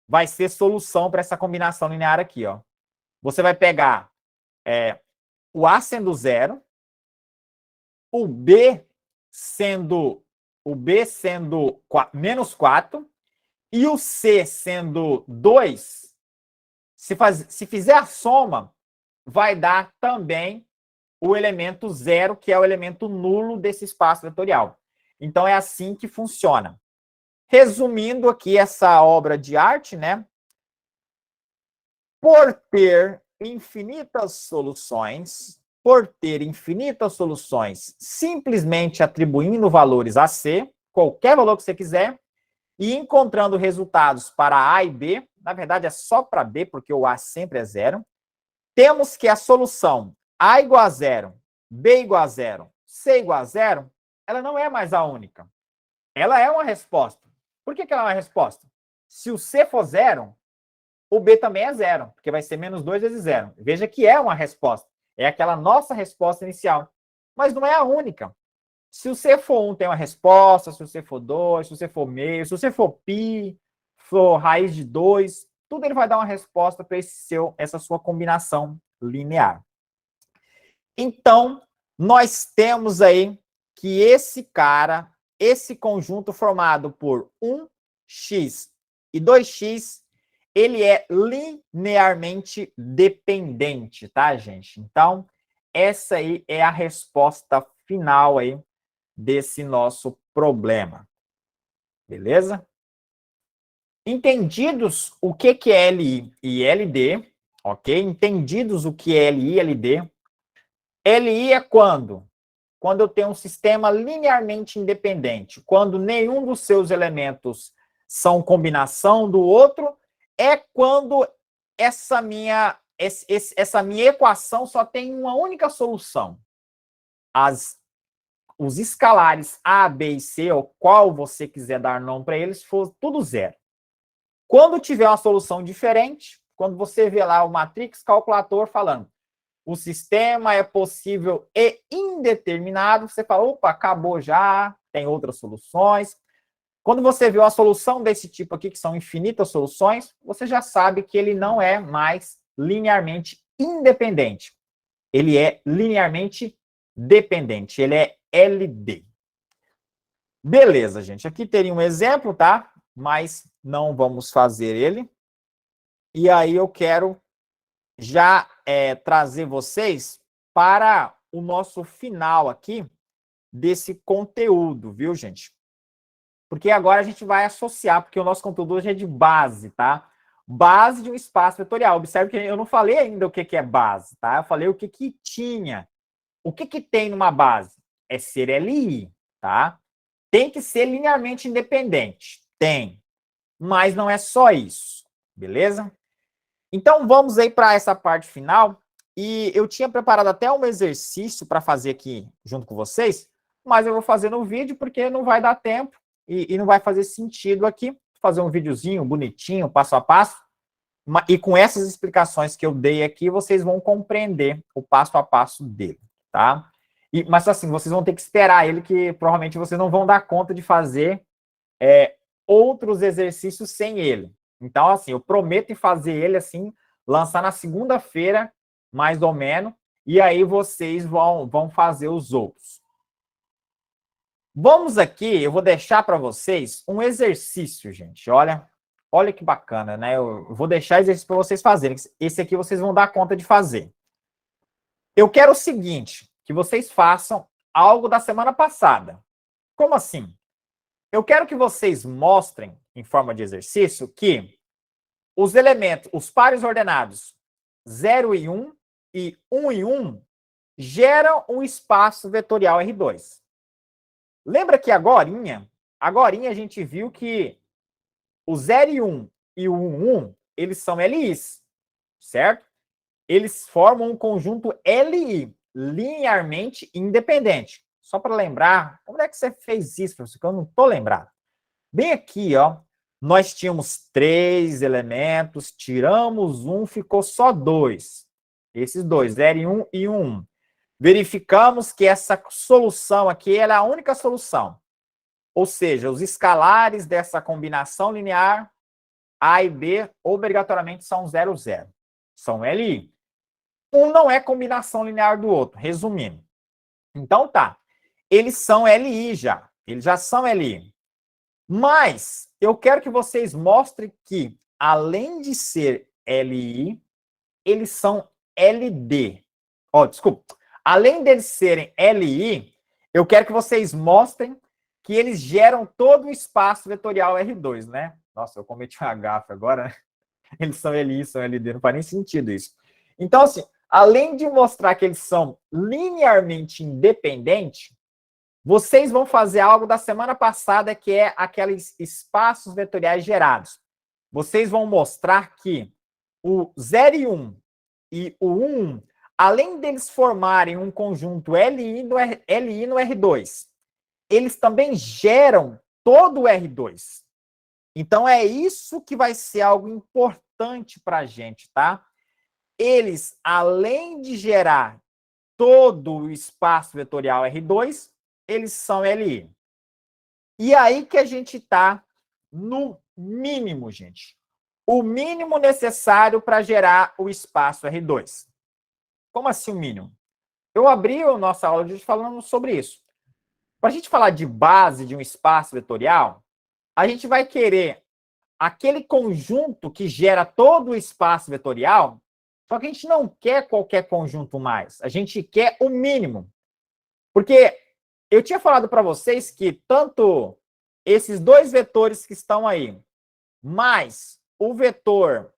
Vai ser solução para essa combinação linear aqui, ó. Você vai pegar o A sendo 0, o B sendo menos 4 e o C sendo 2. Se fizer a soma, vai dar também o elemento 0, que é o elemento nulo desse espaço vetorial. Então, é assim que funciona. Resumindo aqui essa obra de arte, né? Por ter infinitas soluções, simplesmente atribuindo valores a C, qualquer valor que você quiser, e encontrando resultados para A e B, na verdade é só para B, porque o A sempre é zero, temos que a solução A igual a zero, B igual a zero, C igual a zero, ela não é mais a única. Ela é uma resposta. Por que ela é uma resposta? Se o C for zero, o B também é zero, porque vai ser menos 2 vezes zero. Veja que é uma resposta. É aquela nossa resposta inicial. Mas não é a única. Se o C for 1, tem uma resposta. Se o C for 2, se o C for meio, se o C for π, for raiz de 2, tudo ele vai dar uma resposta para essa sua combinação linear. Então, nós temos aí que esse conjunto formado por 1x e 2x, ele é linearmente dependente, tá, gente? Então, essa aí é a resposta final aí desse nosso problema. Beleza? Entendidos o que é LI e LD, ok? Entendidos o que é LI e LD. LI é quando? Quando eu tenho um sistema linearmente independente, quando nenhum dos seus elementos são combinação do outro, é quando essa minha equação só tem uma única solução. Os escalares A, B e C, ou qual você quiser dar nome para eles, for tudo zero. Quando tiver uma solução diferente, quando você vê lá o Matrix Calculator falando o sistema é possível e indeterminado, você fala, opa, acabou já, tem outras soluções. Quando você vê uma solução desse tipo aqui, que são infinitas soluções, você já sabe que ele não é mais linearmente independente. Ele é linearmente dependente, ele é LD. Beleza, gente. Aqui teria um exemplo, tá? Mas não vamos fazer ele. E aí eu quero já trazer vocês para o nosso final aqui desse conteúdo, viu, gente? Porque agora a gente vai associar, porque o nosso conteúdo hoje é de base, tá? Base de um espaço vetorial. Observe que eu não falei ainda o que é base, tá? Eu falei o que tinha. O que tem numa base? É ser LI, tá? Tem que ser linearmente independente. Tem. Mas não é só isso, beleza? Então, vamos aí para essa parte final. E eu tinha preparado até um exercício para fazer aqui junto com vocês, mas eu vou fazer no vídeo porque não vai dar tempo e não vai fazer sentido aqui fazer um videozinho bonitinho, passo a passo. E com essas explicações que eu dei aqui, vocês vão compreender o passo a passo dele, tá? Mas assim, vocês vão ter que esperar ele, que provavelmente vocês não vão dar conta de fazer outros exercícios sem ele. Então, assim, eu prometo fazer ele, assim, lançar na segunda-feira, mais ou menos, e aí vocês vão fazer os outros. Vamos aqui, eu vou deixar para vocês um exercício, gente. Olha que bacana, né? Eu vou deixar exercício para vocês fazerem. Esse aqui vocês vão dar conta de fazer. Eu quero o seguinte, que vocês façam algo da semana passada. Como assim? Eu quero que vocês mostrem, em forma de exercício, que os elementos, os pares ordenados 0 e 1 e 1 e 1 geram um espaço vetorial R2. Lembra que agorinha a gente viu que o 0 e o 1, eles são LIs, certo? Eles formam um conjunto LI, linearmente independente. Só para lembrar, como é que você fez isso, professor? Que eu não estou lembrado. Bem aqui, ó, nós tínhamos 3 elementos, tiramos um, ficou só 2. Esses dois, 0 e 1 e 1. Verificamos que essa solução aqui ela é a única solução. Ou seja, os escalares dessa combinação linear A e B obrigatoriamente são 0, 0. São LI. Um não é combinação linear do outro, resumindo. Então tá, eles são LI já. Eles já são LI. Mas eu quero que vocês mostrem que, além de ser LI, eles são LD. Ó, desculpa. Além deles serem LI, eu quero que vocês mostrem que eles geram todo o espaço vetorial R2, né? Nossa, eu cometi uma gafe agora, né? Eles são LI, são LD, não faz nem sentido isso. Então, assim, além de mostrar que eles são linearmente independentes, vocês vão fazer algo da semana passada, que é aqueles espaços vetoriais gerados. Vocês vão mostrar que o 0 e 1 e o 1, além deles formarem um conjunto LI no R2, eles também geram todo o R2. Então, é isso que vai ser algo importante para a gente, tá? Eles, além de gerar todo o espaço vetorial R2, eles são LI. E aí que a gente está no mínimo, gente. O mínimo necessário para gerar o espaço R2. Como assim o mínimo? Eu abri a nossa aula de hoje falando sobre isso. Para a gente falar de base de um espaço vetorial, a gente vai querer aquele conjunto que gera todo o espaço vetorial, só que a gente não quer qualquer conjunto mais. A gente quer o mínimo. Porque eu tinha falado para vocês que tanto esses dois vetores que estão aí, mais o vetor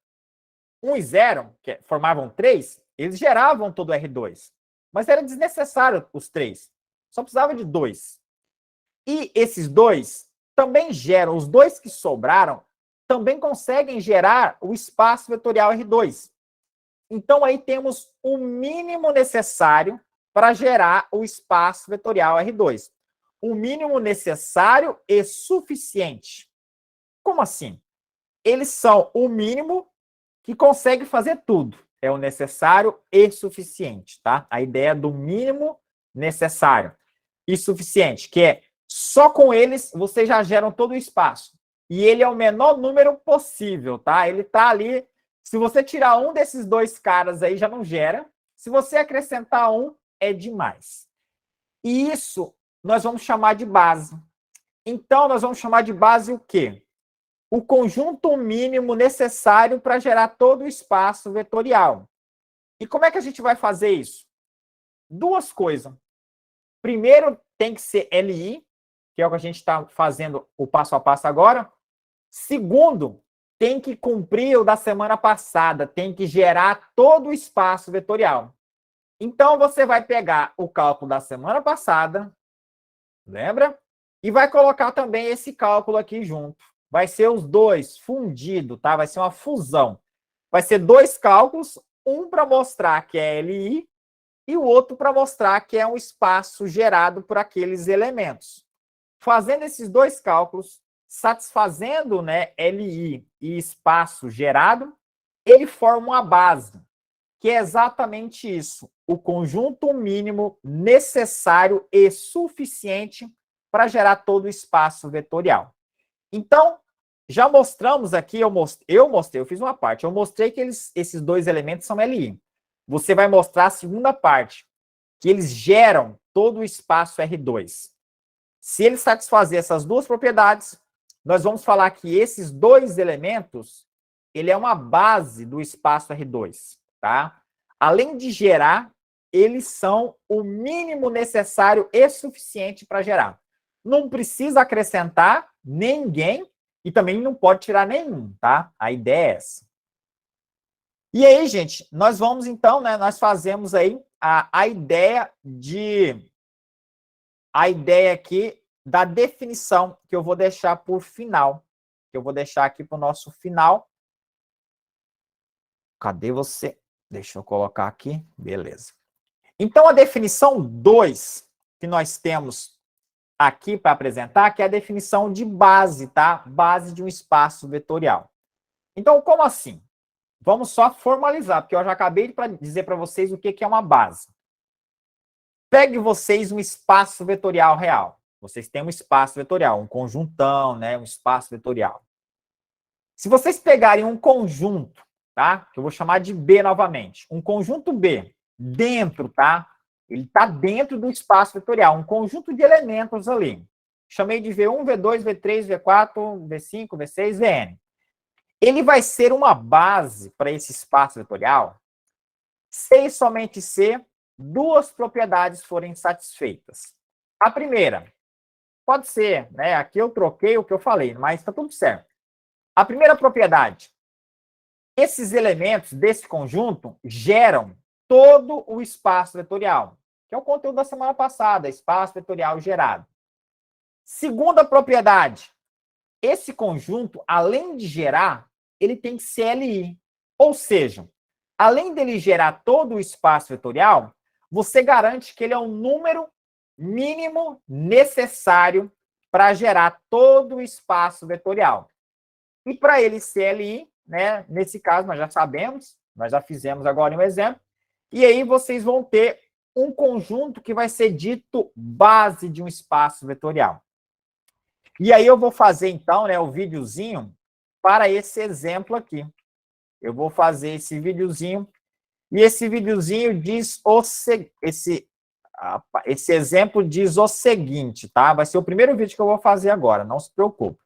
1 e 0, que formavam 3, eles geravam todo o R2. Mas era desnecessário os 3. Só precisava de 2. E esses dois também geram, os dois que sobraram, também conseguem gerar o espaço vetorial R2. Então, aí temos o mínimo necessário para gerar o espaço vetorial R2. O mínimo necessário e suficiente. Como assim? Eles são o mínimo que consegue fazer tudo. É o necessário e suficiente, tá? A ideia do mínimo necessário e suficiente, que é só com eles vocês já geram todo o espaço. E ele é o menor número possível, tá? Ele tá ali. Se você tirar um desses dois caras aí, já não gera. Se você acrescentar um, é demais. E isso nós vamos chamar de base. Então, nós vamos chamar de base o quê? O conjunto mínimo necessário para gerar todo o espaço vetorial. E como é que a gente vai fazer isso? Duas coisas. Primeiro, tem que ser LI, que é o que a gente está fazendo o passo a passo agora. Segundo, tem que cumprir o da semana passada, tem que gerar todo o espaço vetorial. Então, você vai pegar o cálculo da semana passada, lembra? E vai colocar também esse cálculo aqui junto. Vai ser os dois fundido, tá? Vai ser uma fusão. Vai ser dois cálculos, um para mostrar que é LI e o outro para mostrar que é um espaço gerado por aqueles elementos. Fazendo esses dois cálculos, satisfazendo, né, LI e espaço gerado, ele forma uma base, que é exatamente isso, o conjunto mínimo necessário e suficiente para gerar todo o espaço vetorial. Então, já mostramos aqui, eu mostrei, eu fiz uma parte, eu mostrei que esses dois elementos são LI. Você vai mostrar a segunda parte, que eles geram todo o espaço R2. Se ele satisfazer essas duas propriedades, nós vamos falar que esses dois elementos, ele é uma base do espaço R2, tá? Além de gerar, eles são o mínimo necessário e suficiente para gerar. Não precisa acrescentar ninguém e também não pode tirar nenhum, tá? A ideia é essa. E aí, gente, nós vamos então, né, nós fazemos aí a ideia aqui da definição, que eu vou deixar por final, que eu vou deixar aqui para o nosso final. Cadê você? Deixa eu colocar aqui, beleza. Então, a definição 2 que nós temos aqui para apresentar, que é a definição de base, tá? Base de um espaço vetorial. Então, como assim? Vamos só formalizar, porque eu já acabei de dizer para vocês o que é uma base. Pegue vocês um espaço vetorial real. Vocês têm um espaço vetorial, um conjuntão, né? Um espaço vetorial. Se vocês pegarem um conjunto, tá? Que eu vou chamar de B novamente. Um conjunto B dentro, tá? Ele está dentro do espaço vetorial, um conjunto de elementos ali. Chamei de V1, V2, V3, V4, V5, V6, Vn. Ele vai ser uma base para esse espaço vetorial se e somente se duas propriedades forem satisfeitas. A primeira, pode ser, né? Aqui eu troquei o que eu falei, mas está tudo certo. A primeira propriedade, esses elementos desse conjunto geram todo o espaço vetorial, que é o conteúdo da semana passada, espaço vetorial gerado. Segunda propriedade, esse conjunto, além de gerar, ele tem que ser LI. Ou seja, além dele gerar todo o espaço vetorial, você garante que ele é um número mínimo necessário para gerar todo o espaço vetorial. E para ele ser LI, né, nesse caso nós já sabemos, nós já fizemos agora um exemplo, e aí vocês vão ter um conjunto que vai ser dito base de um espaço vetorial. E aí eu vou fazer, então, né, o videozinho para esse exemplo aqui. Eu vou fazer esse videozinho, e esse videozinho diz esse exemplo diz o seguinte, tá? Vai ser o primeiro vídeo que eu vou fazer agora, não se preocupe.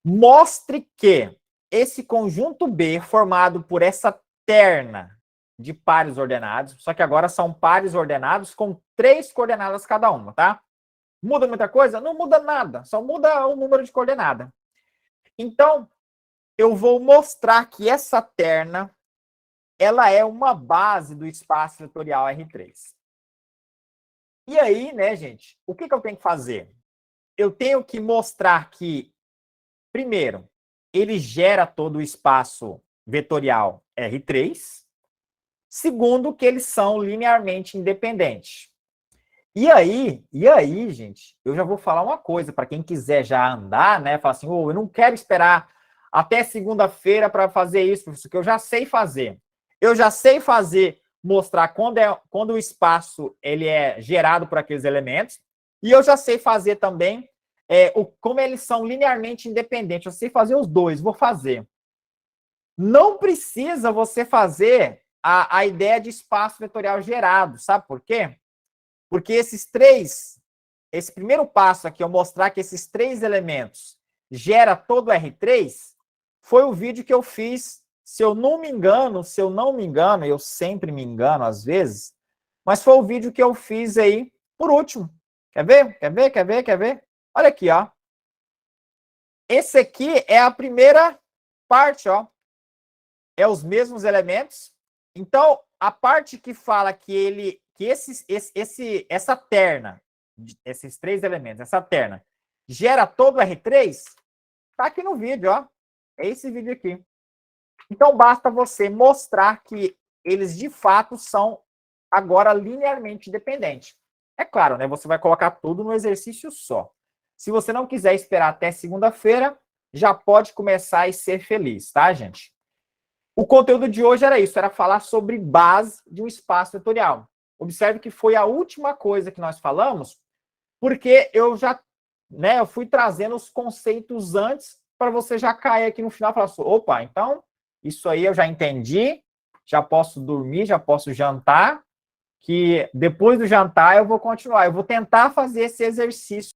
Mostre que esse conjunto B, formado por essa terna de pares ordenados, só que agora são pares ordenados com 3 coordenadas cada uma, tá? Muda muita coisa? Não muda nada, só muda o número de coordenada. Então, eu vou mostrar que essa terna, ela é uma base do espaço vetorial R3. E aí, né, gente, o que eu tenho que fazer? Eu tenho que mostrar que, primeiro, ele gera todo o espaço vetorial R3. Segundo, que eles são linearmente independentes. E aí, gente, eu já vou falar uma coisa para quem quiser já andar, né? Falar assim, eu não quero esperar até segunda-feira para fazer isso, porque eu já sei fazer. Eu já sei fazer, mostrar quando o espaço ele é gerado por aqueles elementos, e eu já sei fazer também como eles são linearmente independentes. Eu sei fazer os dois, vou fazer. Não precisa você fazer a ideia de espaço vetorial gerado, sabe por quê? Porque esse primeiro passo aqui, eu mostrar que esses 3 elementos gera todo o R3, foi o vídeo que eu fiz, se eu não me engano, eu sempre me engano às vezes, mas foi o vídeo que eu fiz aí por último. Quer ver? Quer ver? Olha aqui, ó. Esse aqui é a primeira parte, ó. É os mesmos elementos. Então, a parte que fala que essa terna, esses 3 elementos, essa terna, gera todo o R3, tá aqui no vídeo, ó. É esse vídeo aqui. Então, basta você mostrar que eles, de fato, são agora linearmente dependentes. É claro, né? Você vai colocar tudo no exercício só. Se você não quiser esperar até segunda-feira, já pode começar e ser feliz, tá, gente? O conteúdo de hoje era isso, era falar sobre base de um espaço vetorial. Observe que foi a última coisa que nós falamos, porque eu já, né, eu fui trazendo os conceitos antes para você já cair aqui no final e falar assim, opa, então isso aí eu já entendi, já posso dormir, já posso jantar, que depois do jantar eu vou continuar, eu vou tentar fazer esse exercício